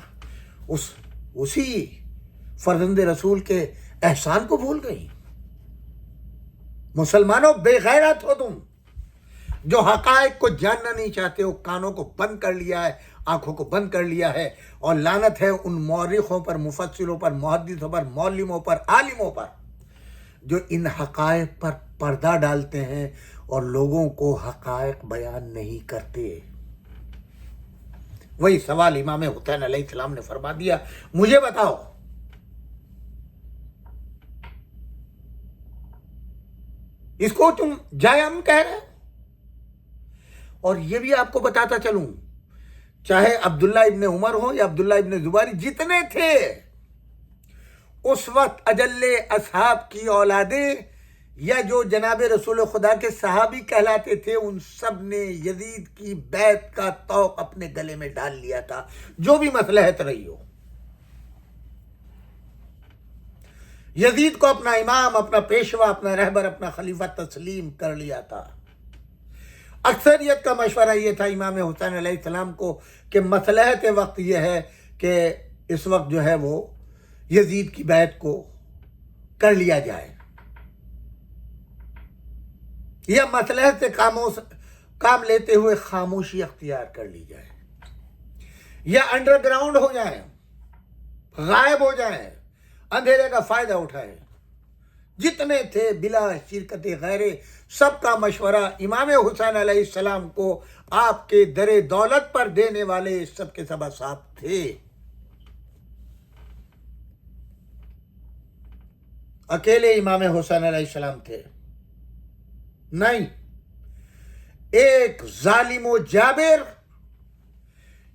اسی فرزند رسول کے احسان کو بھول گئی؟ مسلمانوں، بے غیرت ہو تم، جو حقائق کو جاننا نہیں چاہتے ہو، کانوں کو بند کر لیا ہے، آنکھوں کو بند کر لیا ہے، اور لعنت ہے ان مورخوں پر، مفسروں پر، محدثوں پر، معلموں پر، عالموں پر جو ان حقائق پر پردہ ڈالتے ہیں اور لوگوں کو حقائق بیان نہیں کرتے۔ وہی سوال امام حسین علیہ السلام نے فرما دیا، مجھے بتاؤ، اس کو تم جائم کہہ رہے ہو؟ اور یہ بھی آپ کو بتاتا چلوں، چاہے عبداللہ ابن عمر ہو یا عبداللہ ابن زبیر، جتنے تھے اس وقت اجل اصحاب کی اولادیں یا جو جناب رسول خدا کے صحابی کہلاتے تھے، ان سب نے یزید کی بیعت کا طوق اپنے گلے میں ڈال لیا تھا، جو بھی مصلحت رہی ہو۔ یزید کو اپنا امام، اپنا پیشوا، اپنا رہبر، اپنا خلیفہ تسلیم کر لیا تھا۔ اکثریت کا مشورہ یہ تھا امام حسین علیہ السلام کو کہ مصلحت وقت یہ ہے کہ اس وقت جو ہے وہ یزید کی بیعت کو کر لیا جائے، یا مصلحت سے کام لیتے ہوئے خاموشی اختیار کر لی جائے، یا انڈر گراؤنڈ ہو جائیں، غائب ہو جائیں، اندھیرے کا فائدہ اٹھائیں۔ جتنے تھے بلا شرکت غیر، سب کا مشورہ امام حسین علیہ السلام کو آپ کے در دولت پر دینے والے سب کے سب اصحاب تھے۔ اکیلے امام حسین علیہ السلام تھے؟ نہیں، ایک ظالم و جابر،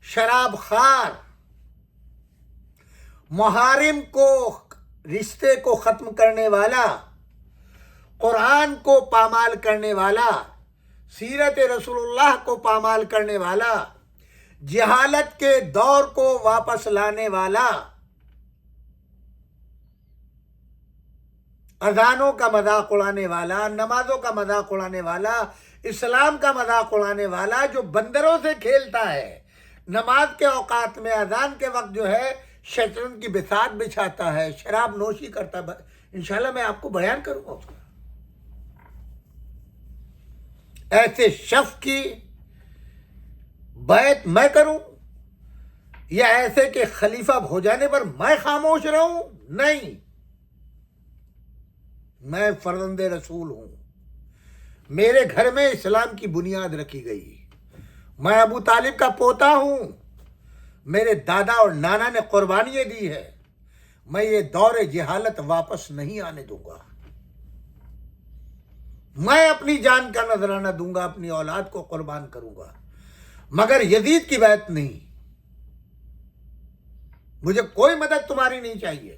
شراب خوار، محارم کو رشتے کو ختم کرنے والا، قرآن کو پامال کرنے والا، سیرت رسول اللہ کو پامال کرنے والا، جہالت کے دور کو واپس لانے والا، اذانوں کا مذاق اڑانے والا، نمازوں کا مذاق اڑانے والا، اسلام کا مذاق اڑانے والا، جو بندروں سے کھیلتا ہے، نماز کے اوقات میں اذان کے وقت جو ہے شیطان کی بساط بچھاتا ہے، شراب نوشی کرتا ہے۔ انشاءاللہ میں آپ کو بیان کروں گا اس کا۔ ایسے شخص کی بیعت میں کروں یا ایسے کہ خلیفہ ہو جانے پر میں خاموش رہوں؟ نہیں، میں فرزند رسول ہوں، میرے گھر میں اسلام کی بنیاد رکھی گئی، میں ابو طالب کا پوتا ہوں، میرے دادا اور نانا نے قربانیاں دی ہے، میں یہ دور جہالت واپس نہیں آنے دوں گا، میں اپنی جان کا نذرانہ دوں گا، اپنی اولاد کو قربان کروں گا، مگر یزید کی بیعت نہیں۔ مجھے کوئی مدد تمہاری نہیں چاہیے،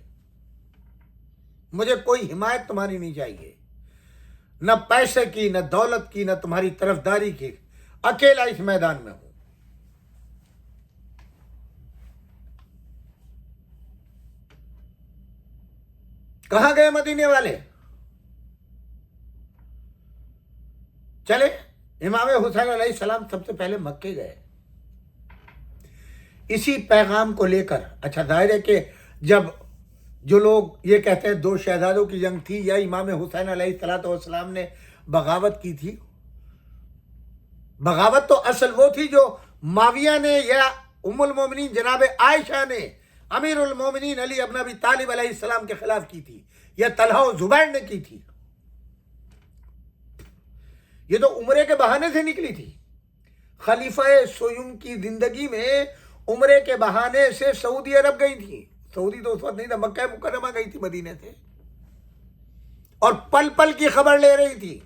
مجھے کوئی حمایت تمہاری نہیں چاہیے۔ نہ پیسے کی، نہ دولت کی، نہ تمہاری طرفداری کی، اکیلا اس میدان میں ہوں۔ کہاں گئے مدینے والے؟ چلے، امام حسین علیہ السلام سب سے پہلے مکے گئے اسی پیغام کو لے کر۔ اچھا، ظاہر ہے کہ جب جو لوگ یہ کہتے ہیں دو شہزادوں کی جنگ تھی یا امام حسین علیہ السلام نے بغاوت کی تھی، بغاوت تو اصل وہ تھی جو معاویہ نے یا ام المومنین جناب عائشہ نے امیر المومنین علی ابن ابی طالب علیہ السلام کے خلاف کی تھی، یا طلحہ و زبیر نے کی تھی۔ یہ تو عمرے کے بہانے سے نکلی تھی۔ خلیفہ سویم کی زندگی میں عمرے کے بہانے سے سعودی عرب گئی تھی۔ سعودی تو اس وقت نہیں تھا، مکہ مکرمہ گئی تھی مدینے سے، اور پل پل کی خبر لے رہی تھی،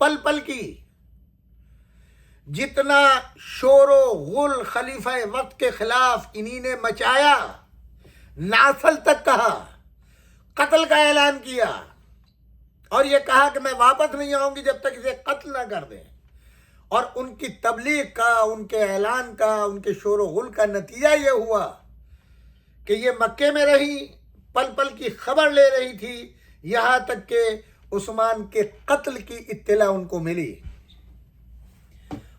پل پل کی۔ جتنا شور و غل خلیفہ وقت کے خلاف انہی نے مچایا، ناسل تک کہا، قتل کا اعلان کیا، اور یہ کہا کہ میں واپس نہیں آؤں گی جب تک اسے قتل نہ کر دیں۔ اور ان کی تبلیغ کا، ان کے اعلان کا، ان کے شور و غل کا نتیجہ یہ ہوا کہ یہ مکے میں رہی، پل پل کی خبر لے رہی تھی، یہاں تک کہ عثمان کے قتل کی اطلاع ان کو ملی۔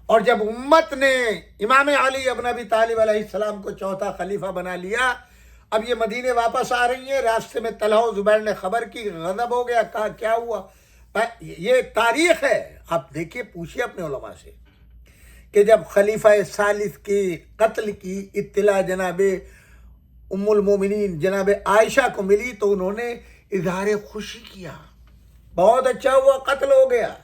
اور جب امت نے امام علی ابن ابی طالب علیہ السلام کو چوتھا خلیفہ بنا لیا، اب یہ مدینے واپس آ رہی ہیں، راستے میں طلحہ و زبیر نے خبر کی، غضب ہو گیا، کہا کیا ہوا؟ یہ تاریخ ہے، آپ دیکھیے، پوچھیے اپنے علماء سے کہ جب خلیفہ ثالث کی قتل کی اطلاع جناب ام المومنین جناب عائشہ کو ملی تو انہوں نے اظہار خوشی کیا، بہت اچھا ہوا، قتل ہو گیا۔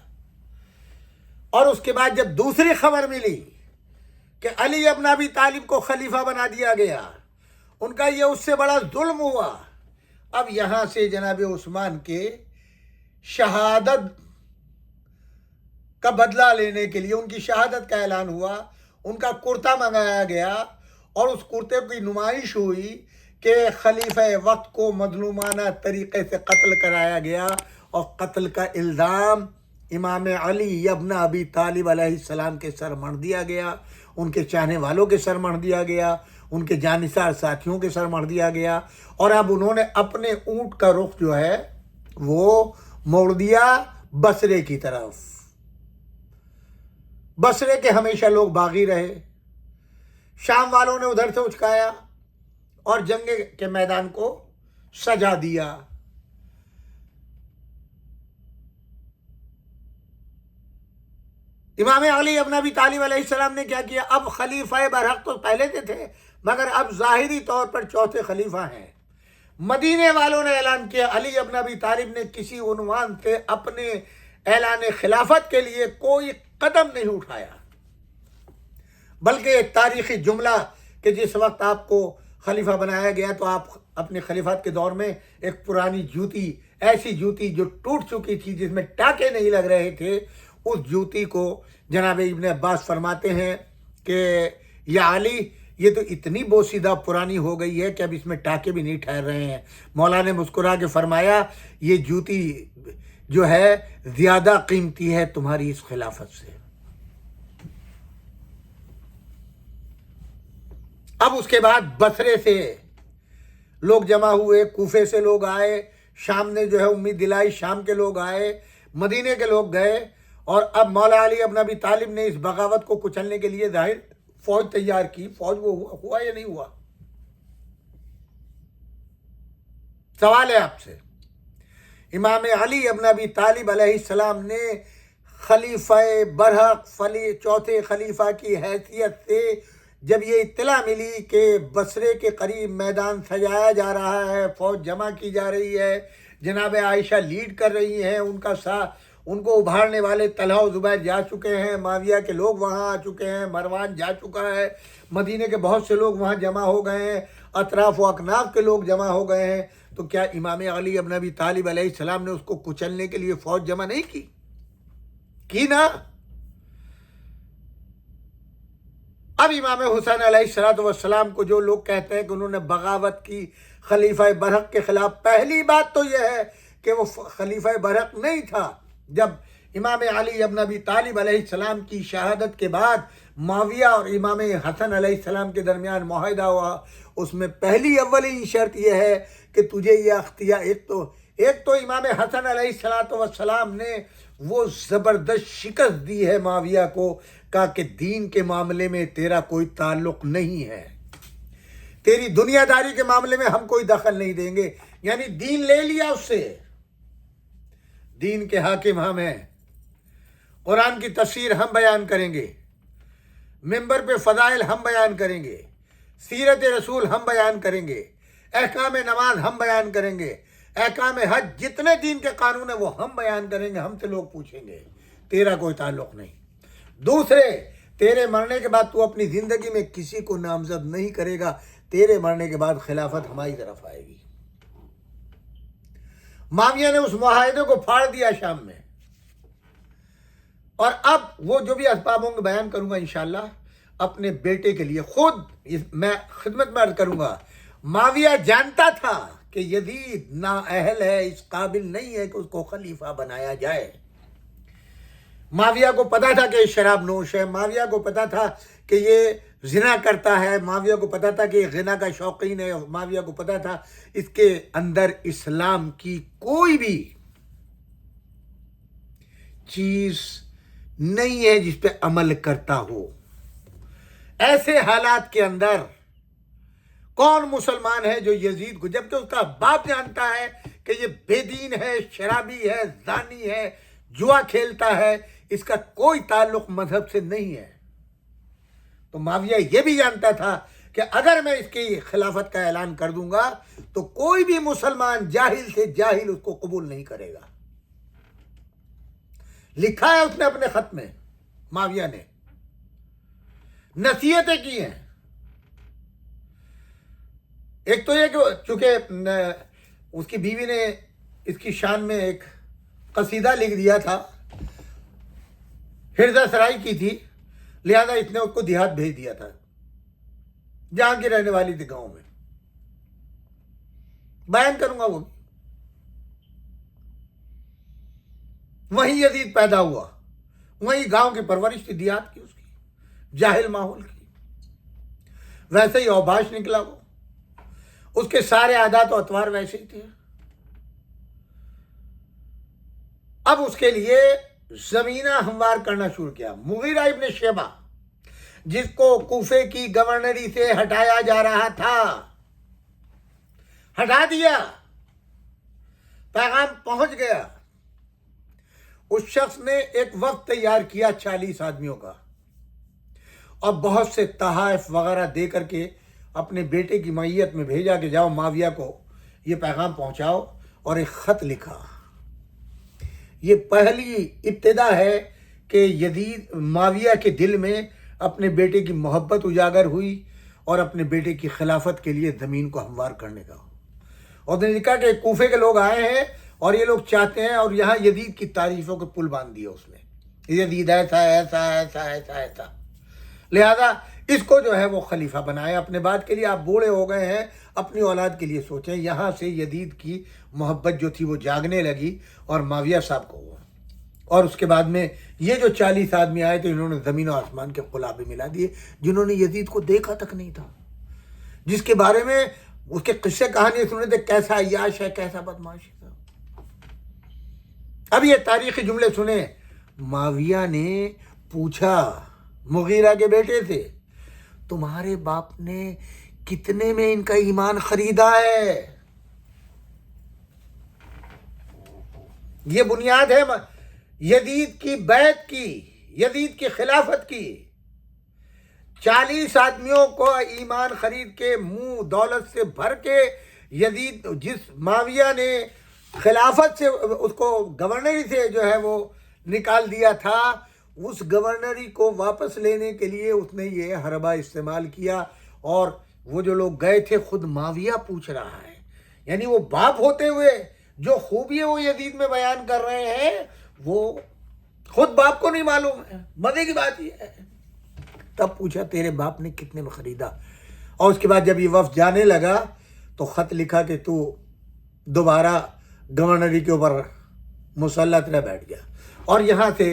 اور اس کے بعد جب دوسری خبر ملی کہ علی ابن ابی طالب کو خلیفہ بنا دیا گیا، ان کا یہ اس سے بڑا ظلم ہوا، اب یہاں سے جناب عثمان کے شہادت کا بدلہ لینے کے لیے ان کی شہادت کا اعلان ہوا، ان کا کرتا منگایا گیا، اور اس کرتے کی نمائش ہوئی کہ خلیفہ وقت کو مظلومانہ طریقے سے قتل کرایا گیا، اور قتل کا الزام امام علی ابن ابی طالب علیہ السلام کے سر مڑ دیا گیا، ان کے چاہنے والوں کے سر مڑ دیا گیا، ان کے جانثار ساتھیوں کے سر مڑ دیا گیا، اور اب انہوں نے اپنے اونٹ کا رخ جو ہے وہ موڑ دیا بصرے کی طرف۔ بصرے کے ہمیشہ لوگ باغی رہے، شام والوں نے ادھر سے اچکایا اور جنگ کے میدان کو سجا دیا۔ امام علی ابن ابی طالب علیہ السلام نے کیا کیا؟ اب خلیفہ برحق تو پہلے سے تھے، مگر اب ظاہری طور پر چوتھے خلیفہ ہیں۔ مدینے والوں نے اعلان کیا، علی ابن ابی طالب نے کسی عنوان سے اپنے اعلان خلافت کے لیے کوئی قدم نہیں اٹھایا، بلکہ ایک تاریخی جملہ کہ جس وقت آپ کو خلیفہ بنایا گیا تو آپ اپنے خلیفات کے دور میں ایک پرانی جوتی، ایسی جوتی جو ٹوٹ چکی تھی، جس میں ٹانکے نہیں لگ رہے تھے، اس جوتی کو جناب ابن عباس فرماتے ہیں کہ یا علی، یہ تو اتنی بوسیدہ پرانی ہو گئی ہے کہ اب اس میں ٹانکے بھی نہیں ٹھہر رہے ہیں۔ مولا نے مسکرا کے فرمایا، یہ جوتی جو ہے زیادہ قیمتی ہے تمہاری اس خلافت سے۔ اب اس کے بعد بصرے سے لوگ جمع ہوئے، کوفے سے لوگ آئے، شام نے جو ہے امید دلائی، شام کے لوگ آئے، مدینے کے لوگ گئے، اور اب مولا علی ابن ابی طالب نے اس بغاوت کو کچلنے کے لیے ظاہر فوج تیار کی۔ فوج وہ ہوا یا نہیں ہوا؟ سوال ہے آپ سے۔ امام علی ابن ابی طالب علیہ السلام نے خلیفہ برحق چوتھے خلیفہ کی حیثیت سے جب یہ اطلاع ملی کہ بصرے کے قریب میدان سجایا جا رہا ہے، فوج جمع کی جا رہی ہے، جناب عائشہ لیڈ کر رہی ہیں، ان کو ابھارنے والے طلحہ و زبیر جا چکے ہیں، معاویہ کے لوگ وہاں آ چکے ہیں، مروان جا چکا ہے، مدینے کے بہت سے لوگ وہاں جمع ہو گئے ہیں، اطراف و اکناف کے لوگ جمع ہو گئے ہیں، تو کیا امام علی ابن ابی طالب علیہ السلام نے اس کو کچلنے کے لیے فوج جمع نہیں کی نا؟ اب امام حسین علیہ السلام کو جو لوگ کہتے ہیں کہ انہوں نے بغاوت کی خلیفہ برحق کے خلاف، پہلی بات تو یہ ہے کہ وہ خلیفہ برحق نہیں تھا۔ جب امام علی ابن ابی طالب علیہ السلام کی شہادت کے بعد معاویہ اور امام حسن علیہ السلام کے درمیان معاہدہ ہوا، اس میں پہلی اولین شرط یہ ہے کہ تجھے یہ اختیار، ایک تو امام حسن علیہ السلام نے وہ زبردست شکست دی ہے معاویہ کو، کہا کہ دین کے معاملے میں تیرا کوئی تعلق نہیں ہے، تیری دنیا داری کے معاملے میں ہم کوئی دخل نہیں دیں گے، یعنی دین لے لیا اس سے، دین کے حاکم ہم ہیں، قرآن کی تفسیر ہم بیان کریں گے، منبر پہ فضائل ہم بیان کریں گے، سیرت رسول ہم بیان کریں گے، احکام نماز ہم بیان کریں گے، احکام حج، جتنے دین کے قانون ہیں وہ ہم بیان کریں گے، ہم سے لوگ پوچھیں گے، تیرا کوئی تعلق نہیں۔ دوسرے، تیرے مرنے کے بعد تو اپنی زندگی میں کسی کو نامزد نہیں کرے گا، تیرے مرنے کے بعد خلافت ہماری طرف آئے گی۔ معاویہ نے اس معاہدے کو پھاڑ دیا شام میں، اور اب وہ جو بھی اسباب ہوں گے بیان کروں گا انشاءاللہ اپنے بیٹے کے لیے، خود میں خدمت میں عرض کروں گا۔ معاویہ جانتا تھا کہ یزید نااہل ہے، اس قابل نہیں ہے کہ اس کو خلیفہ بنایا جائے۔ معاویہ کو پتا تھا کہ یہ شراب نوش ہے، معاویہ کو پتا تھا کہ یہ زنا کرتا ہے، معاویہ کو پتا تھا کہ یہ غنا کا شوقین ہے، معاویہ کو پتا تھا اس کے اندر اسلام کی کوئی بھی چیز نہیں ہے جس پہ عمل کرتا ہو۔ ایسے حالات کے اندر کون مسلمان ہے جو یزید کو، جبکہ اس کا باپ جانتا ہے کہ یہ بے دین ہے، شرابی ہے، زانی ہے، جوا کھیلتا ہے، اس کا کوئی تعلق مذہب سے نہیں ہے، تو معاویہ یہ بھی جانتا تھا کہ اگر میں اس کی خلافت کا اعلان کر دوں گا تو کوئی بھی مسلمان جاہل سے جاہل اس کو قبول نہیں کرے گا۔ لکھا ہے اس نے اپنے خط میں، معاویہ نے نصیحتیں کی ہیں۔ ایک تو یہ کہ چونکہ اس کی بیوی نے اس کی شان میں ایک قصیدہ لکھ دیا تھا، ہرزہ سرائی کی تھی، لہذا اس نے اس کو دیہات بھیج دیا تھا جہاں کی رہنے والی تھی، گاؤں میں بیان کروں گا وہ۔ وہیں یزید پیدا ہوا، وہیں گاؤں کی پرورش تھی، دیہات کی، اس کی جاہل ماحول کی، ویسے ہی اوباش نکلا وہ، اس کے سارے عادات و اطوار ویسے ہی تھے۔ اب اس کے لیے زمینہ ہموار کرنا شروع کیا۔ مغیرہ ابن شیبہ، جس کو کوفے کی گورنری سے ہٹایا جا رہا تھا، ہٹا دیا، پیغام پہنچ گیا۔ اس شخص نے ایک وقت تیار کیا 40 آدمیوں کا، اور بہت سے تحائف وغیرہ دے کر کے اپنے بیٹے کی معیت میں بھیجا کہ جاؤ معاویہ کو یہ پیغام پہنچاؤ، اور ایک خط لکھا۔ یہ پہلی ابتدا ہے کہ یزید معاویہ کے دل میں اپنے بیٹے کی محبت اجاگر ہوئی اور اپنے بیٹے کی خلافت کے لیے زمین کو ہموار کرنے کا، اور نے لکھا کہ کوفے کے لوگ آئے ہیں اور یہ لوگ چاہتے ہیں، اور یہاں یزید کی تعریفوں کے پل باندھ دیا اس نے، یزید ایسا ایسا ایسا ایسا ایسا، لہذا اس کو جو ہے وہ خلیفہ بنایا اپنے بعد کے لیے۔ آپ بوڑھے ہو گئے ہیں، اپنی اولاد کے لیے سوچیں۔ یہاں سے یزید کی محبت جو تھی وہ جاگنے لگی اور معاویہ صاحب کو ہوا، اور اس کے بعد میں یہ جو 40 آدمی آئے تھے، انہوں نے زمین و آسمان کے قلابے ملا دیے، جنہوں نے یزید کو دیکھا تک نہیں تھا، جس کے بارے میں اس کے قصے کہانی سنے تھے، کیسا عیاش ہے، کیسا بدماش ہے۔ اب یہ تاریخی جملے سنیں۔ معاویہ نے پوچھا مغیرہ کے بیٹے سے، تمہارے باپ نے کتنے میں ان کا ایمان خریدا ہے؟ یہ بنیاد ہے یزید کی بیعت کی، یزید کی خلافت کی۔ 40 آدمیوں کو ایمان خرید کے منہ دولت سے بھر کے یزید، جس معاویہ نے خلافت سے اس کو گورنری سے جو ہے وہ نکال دیا تھا، اس گورنری کو واپس لینے کے لیے اس نے یہ حربہ استعمال کیا، اور وہ جو لوگ گئے تھے خود معاویہ پوچھ رہا ہے، یعنی وہ باپ ہوتے ہوئے جو خوبیاں وہ یزید میں بیان کر رہے ہیں وہ خود باپ کو نہیں معلوم ہے۔ مزے کی بات یہ ہے، تب پوچھا تیرے باپ نے کتنے میں خریدا، اور اس کے بعد جب یہ وفد جانے لگا تو خط لکھا کہ تو دوبارہ گورنری کے اوپر مسلط رہ بیٹھ گیا. اور یہاں سے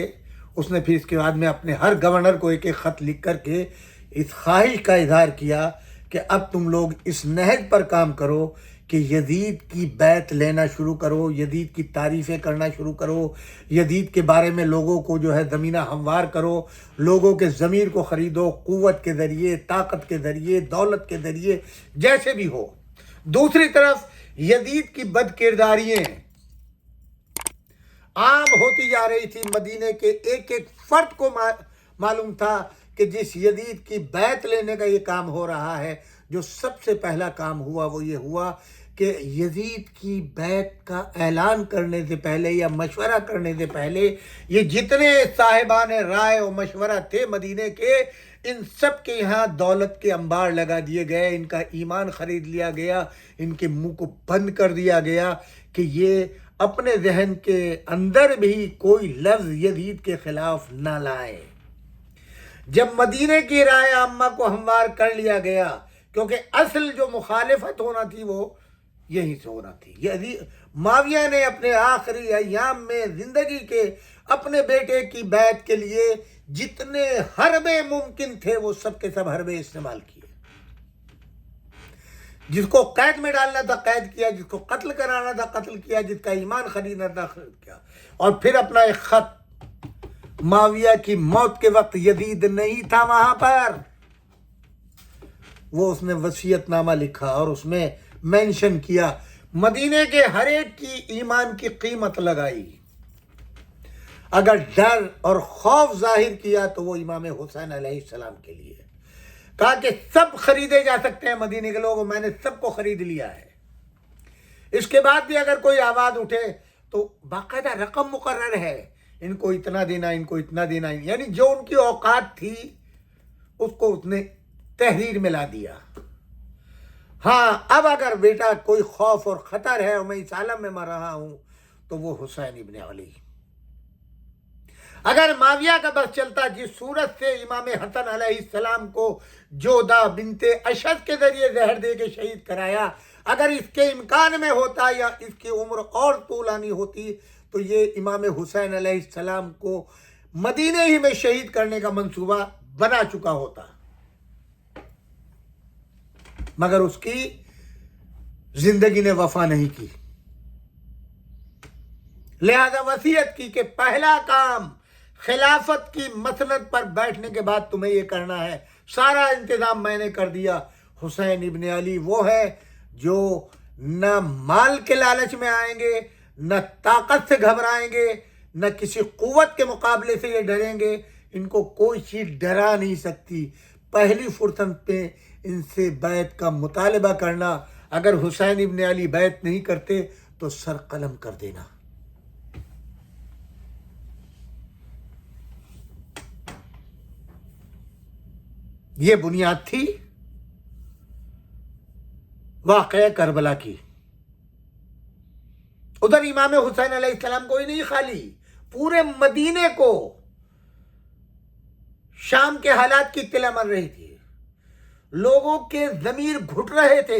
اس نے پھر اس کے بعد میں اپنے ہر گورنر کو ایک ایک خط لکھ کر کے اس خواہش کا اظہار کیا کہ اب تم لوگ اس نہج پر کام کرو کہ یزید کی بیعت لینا شروع کرو، یزید کی تعریفیں کرنا شروع کرو، یزید کے بارے میں لوگوں کو جو ہے زمینہ ہموار کرو، لوگوں کے ضمیر کو خریدو، قوت کے ذریعے، طاقت کے ذریعے، دولت کے ذریعے، جیسے بھی ہو. دوسری طرف یزید کی بد کرداریاں عام ہوتی جا رہی تھی. مدینے کے ایک ایک فرد کو معلوم تھا کہ جس یزید کی بیعت لینے کا یہ کام ہو رہا ہے، جو سب سے پہلا کام ہوا وہ یہ ہوا کہ یزید کی بیعت کا اعلان کرنے سے پہلے یا مشورہ کرنے سے پہلے یہ جتنے صاحبان رائے و مشورہ تھے مدینے کے، ان سب کے یہاں دولت کے انبار لگا دیے گئے، ان کا ایمان خرید لیا گیا، ان کے منہ کو بند کر دیا گیا کہ یہ اپنے ذہن کے اندر بھی کوئی لفظ یزید کے خلاف نہ لائے. جب مدینے کی رائے عامہ کو ہموار کر لیا گیا، کیونکہ اصل جو مخالفت ہونا تھی وہ یہیں سے ہونا تھی. معاویہ نے اپنے آخری ایام میں زندگی کے اپنے بیٹے کی بیعت کے لیے جتنے حربے ممکن تھے وہ سب کے سب حربے استعمال کیے. جس کو قید میں ڈالنا تھا قید کیا، جس کو قتل کرانا تھا قتل کیا، جس کا ایمان خریدنا تھا خرید کیا. اور پھر اپنا ایک خط، معاویہ کی موت کے وقت یزید نہیں تھا وہاں پر، وہ اس نے وصیت نامہ لکھا اور اس میں مینشن کیا، مدینے کے ہر ایک کی ایمان کی قیمت لگائی. اگر ڈر اور خوف ظاہر کیا تو وہ امام حسین علیہ السلام کے لیے کہا کہ سب خریدے جا سکتے ہیں مدینے کے لوگ، میں نے سب کو خرید لیا ہے. اس کے بعد بھی اگر کوئی آواز اٹھے تو باقاعدہ رقم مقرر ہے، ان کو اتنا دینا، ان کو اتنا دینا، یعنی جو ان کی اوقات تھی اس کو اس نے تحریر میں لا دیا. ہاں اب اگر بیٹا کوئی خوف اور خطر ہے اور میں اس عالم میں مر رہا ہوں تو وہ حسین ابن علی. اگر معاویہ کا بس چلتا جس صورت سے امام حسن علیہ السلام کو جودہ بنت اشد کے ذریعے زہر دے کے شہید کرایا، اگر اس کے امکان میں ہوتا یا اس کی عمر اور طولانی ہوتی تو یہ امام حسین علیہ السلام کو مدینے ہی میں شہید کرنے کا منصوبہ بنا چکا ہوتا، مگر اس کی زندگی نے وفا نہیں کی. لہذا وصیت کی کہ پہلا کام خلافت کی مسند پر بیٹھنے کے بعد تمہیں یہ کرنا ہے، سارا انتظام میں نے کر دیا. حسین ابن علی وہ ہے جو نہ مال کے لالچ میں آئیں گے، نہ طاقت سے گھبرائیں گے، نہ کسی قوت کے مقابلے سے یہ ڈریں گے. ان کو کوئی چیز ڈرا نہیں سکتی. پہلی فرصت پہ ان سے بیعت کا مطالبہ کرنا، اگر حسین ابن علی بیعت نہیں کرتے تو سر قلم کر دینا. یہ بنیاد تھی واقعہ کربلا کی. ادھر امام حسین علیہ السلام کوئی نہیں خالی، پورے مدینے کو شام کے حالات کی اطلاع مل رہی تھی، لوگوں کے ضمیر گھٹ رہے تھے،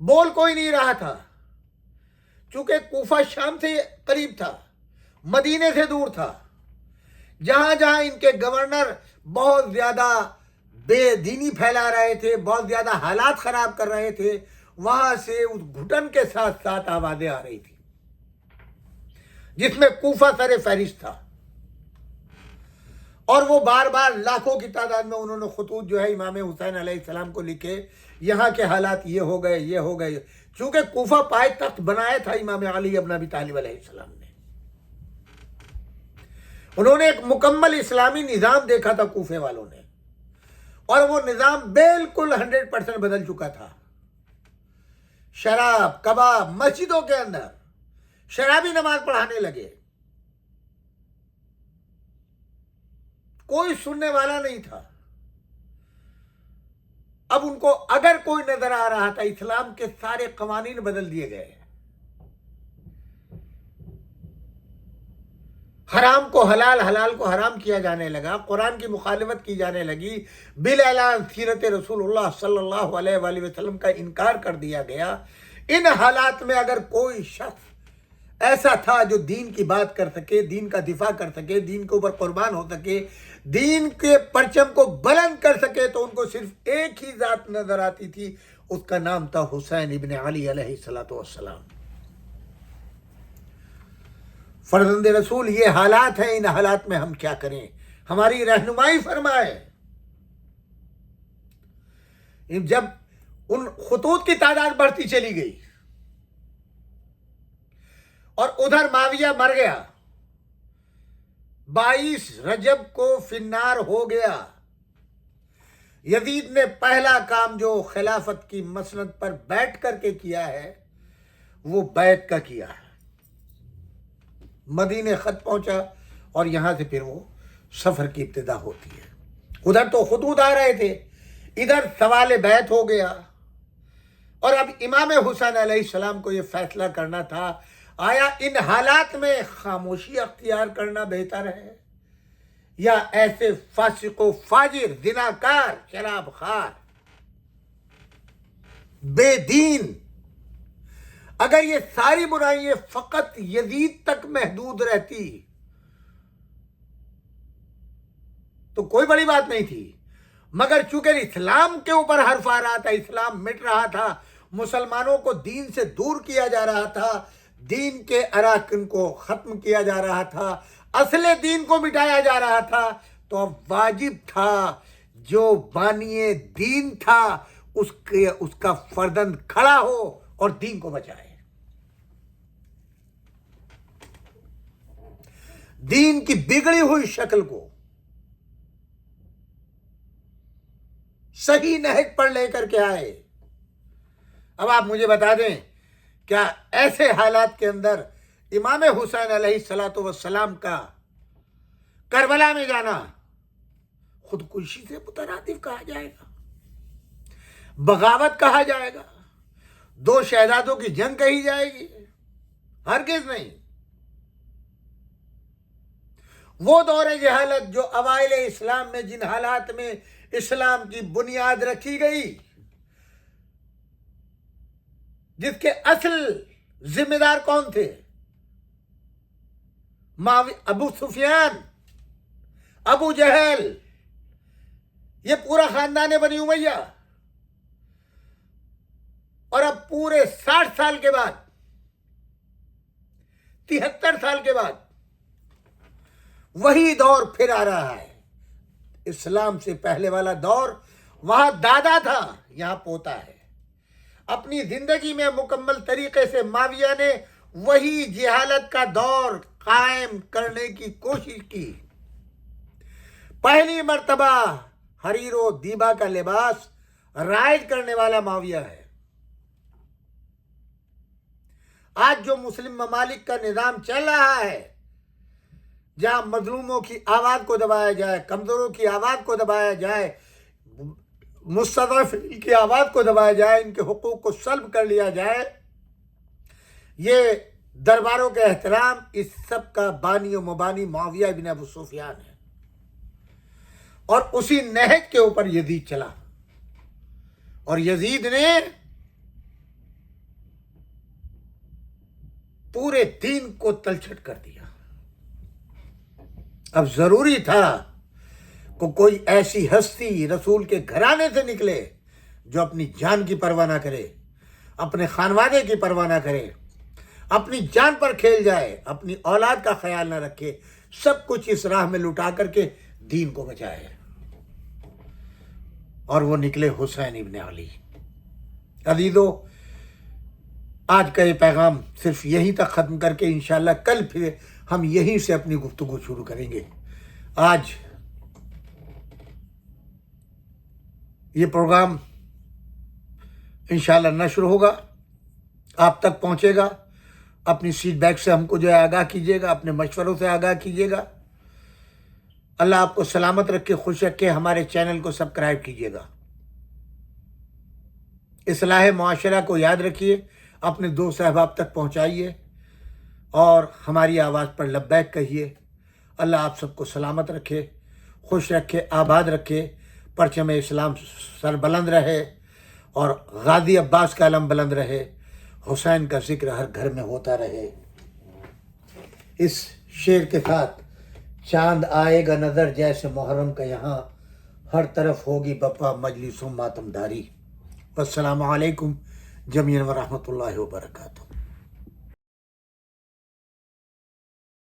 بول کوئی نہیں رہا تھا، چونکہ کوفہ شام سے قریب تھا، مدینے سے دور تھا. جہاں جہاں ان کے گورنر بہت زیادہ بے دینی پھیلا رہے تھے، بہت زیادہ حالات خراب کر رہے تھے، وہاں سے اس گھٹن کے ساتھ ساتھ آوازیں آ رہی تھی، جس میں کوفہ سر فہرست تھا. اور وہ بار بار لاکھوں کی تعداد میں انہوں نے خطوط جو ہے امام حسین علیہ السلام کو لکھے، یہاں کے حالات یہ ہو گئے، یہ ہو گئے. چونکہ کوفہ پائے تخت بنایا تھا امام علی ابن ابی طالب علیہ السلام نے، انہوں نے ایک مکمل اسلامی نظام دیکھا تھا کوفے والوں نے، اور وہ نظام بالکل 100% بدل چکا تھا. شراب، کباب، مسجدوں کے اندر شرابی نماز پڑھانے لگے، کوئی سننے والا نہیں تھا. اب ان کو اگر کوئی نظر آ رہا تھا، اسلام کے سارے قوانین بدل دیے گئے، حرام کو حلال، حلال کو حرام کیا جانے لگا، قرآن کی مخالفت کی جانے لگی، بالاعلان سیرت رسول اللہ صلی اللہ علیہ وآلہ وسلم کا انکار کر دیا گیا۔ ان حالات میں اگر کوئی شخص ایسا تھا جو دین کی بات کر سکے، دین کا دفاع کر سکے، دین کے اوپر قربان ہو سکے، دین کے پرچم کو بلند کر سکے، تو ان کو صرف ایک ہی ذات نظر آتی تھی، اس کا نام تھا حسین ابن علی علیہ السلام۔ فرزند رسول، یہ حالات ہیں، ان حالات میں ہم کیا کریں؟ ہماری رہنمائی فرمائے۔ جب ان خطوط کی تعداد بڑھتی چلی گئی اور ادھر معاویہ مر گیا، 22 رجب کو فنار ہو گیا، یزید نے پہلا کام جو خلافت کی مسند پر بیٹھ کر کے کیا ہے وہ بیعت کا کیا ہے۔ مدینے خط پہنچا اور یہاں سے پھر وہ سفر کی ابتدا ہوتی ہے۔ ادھر تو خطوط آ رہے تھے، ادھر سوال بیعت ہو گیا، اور اب امام حسین علیہ السلام کو یہ فیصلہ کرنا تھا، آیا ان حالات میں خاموشی اختیار کرنا بہتر ہے یا ایسے فاسق و فاجر، زناکار، شراب خوار، بے دین، اگر یہ ساری برائیاں فقط یزید تک محدود رہتی تو کوئی بڑی بات نہیں تھی، مگر چونکہ اسلام کے اوپر حرف آ رہا تھا، اسلام مٹ رہا تھا، مسلمانوں کو دین سے دور کیا جا رہا تھا، دین کے اراکن کو ختم کیا جا رہا تھا، اصل دین کو مٹایا جا رہا تھا، تو اب واجب تھا جو بانی دین تھا اس کا فردند کھڑا ہو اور دین کو بچائے۔ دین کی بگڑی ہوئی شکل کو صحیح نہج پر لے کر کے آئے۔ اب آپ مجھے بتا دیں، کیا ایسے حالات کے اندر امام حسین علیہ السلام کا کربلا میں جانا خودکشی سے مترادف کہا جائے گا؟ بغاوت کہا جائے گا؟ دو شہزادوں کی جنگ کہی جائے گی؟ ہرگز نہیں۔ وہ دور جہالت جو اوائل اسلام میں جن حالات میں اسلام کی بنیاد رکھی گئی، جس کے اصل ذمہ دار کون تھے؟ ابو سفیان، ابو جہل، یہ پورا خاندان بنی امیہ، اور اب پورے 60 سال کے بعد، 73 سال کے بعد وہی دور پھر آ رہا ہے۔ اسلام سے پہلے والا دور، وہاں دادا تھا، یہاں پوتا ہے۔ اپنی زندگی میں مکمل طریقے سے معاویہ نے وہی جہالت کا دور قائم کرنے کی کوشش کی۔ پہلی مرتبہ حریر و دیبا کا لباس رائج کرنے والا معاویہ ہے۔ آج جو مسلم ممالک کا نظام چل رہا ہے، جہاں مظلوموں کی آواز کو دبایا جائے، کمزوروں کی آواز کو دبایا جائے، مستضعفین کی آواز کو دبایا جائے، ان کے حقوق کو سلب کر لیا جائے، یہ درباروں کے احترام، اس سب کا بانی و مبانی معاویہ بن ابو سفیان ہے، اور اسی نہج کے اوپر یزید چلا، اور یزید نے پورے دین کو تلچھٹ کر دیا۔ اب ضروری تھا کہ کوئی ایسی ہستی رسول کے گھرانے سے نکلے جو اپنی جان کی پرواہ نہ کرے، اپنے خانوادے کی پرواہ نہ کرے، اپنی جان پر کھیل جائے، اپنی اولاد کا خیال نہ رکھے، سب کچھ اس راہ میں لٹا کر کے دین کو بچائے، اور وہ نکلے حسین ابن علی۔ عزیزو، آج کا یہ پیغام صرف یہیں تک ختم کر کے انشاءاللہ کل پھر ہم یہیں سے اپنی گفتگو شروع کریں گے۔ آج یہ پروگرام انشاءاللہ نشر ہوگا، آپ تک پہنچے گا۔ اپنی فیڈ بیک سے ہم کو جو ہے آگاہ کیجیے گا، اپنے مشوروں سے آگاہ کیجیے گا۔ اللہ آپ کو سلامت رکھے، خوش رکھے۔ ہمارے چینل کو سبسکرائب کیجیے گا۔ اصلاح معاشرہ کو یاد رکھیے، اپنے دوست احباب تک پہنچائیے، اور ہماری آواز پر لبیک کہیے۔ اللہ آپ سب کو سلامت رکھے، خوش رکھے، آباد رکھے، پرچم اسلام سر بلند رہے اور غازی عباس کا علم بلند رہے، حسین کا ذکر ہر گھر میں ہوتا رہے۔ اس شعر کے ساتھ چاند آئے گا نظر جیسے محرم کا یہاں، ہر طرف ہوگی بپا مجلس و ماتم داری۔ والسلام علیکم جمیعاً ورحمۃ اللہ وبرکاتہ۔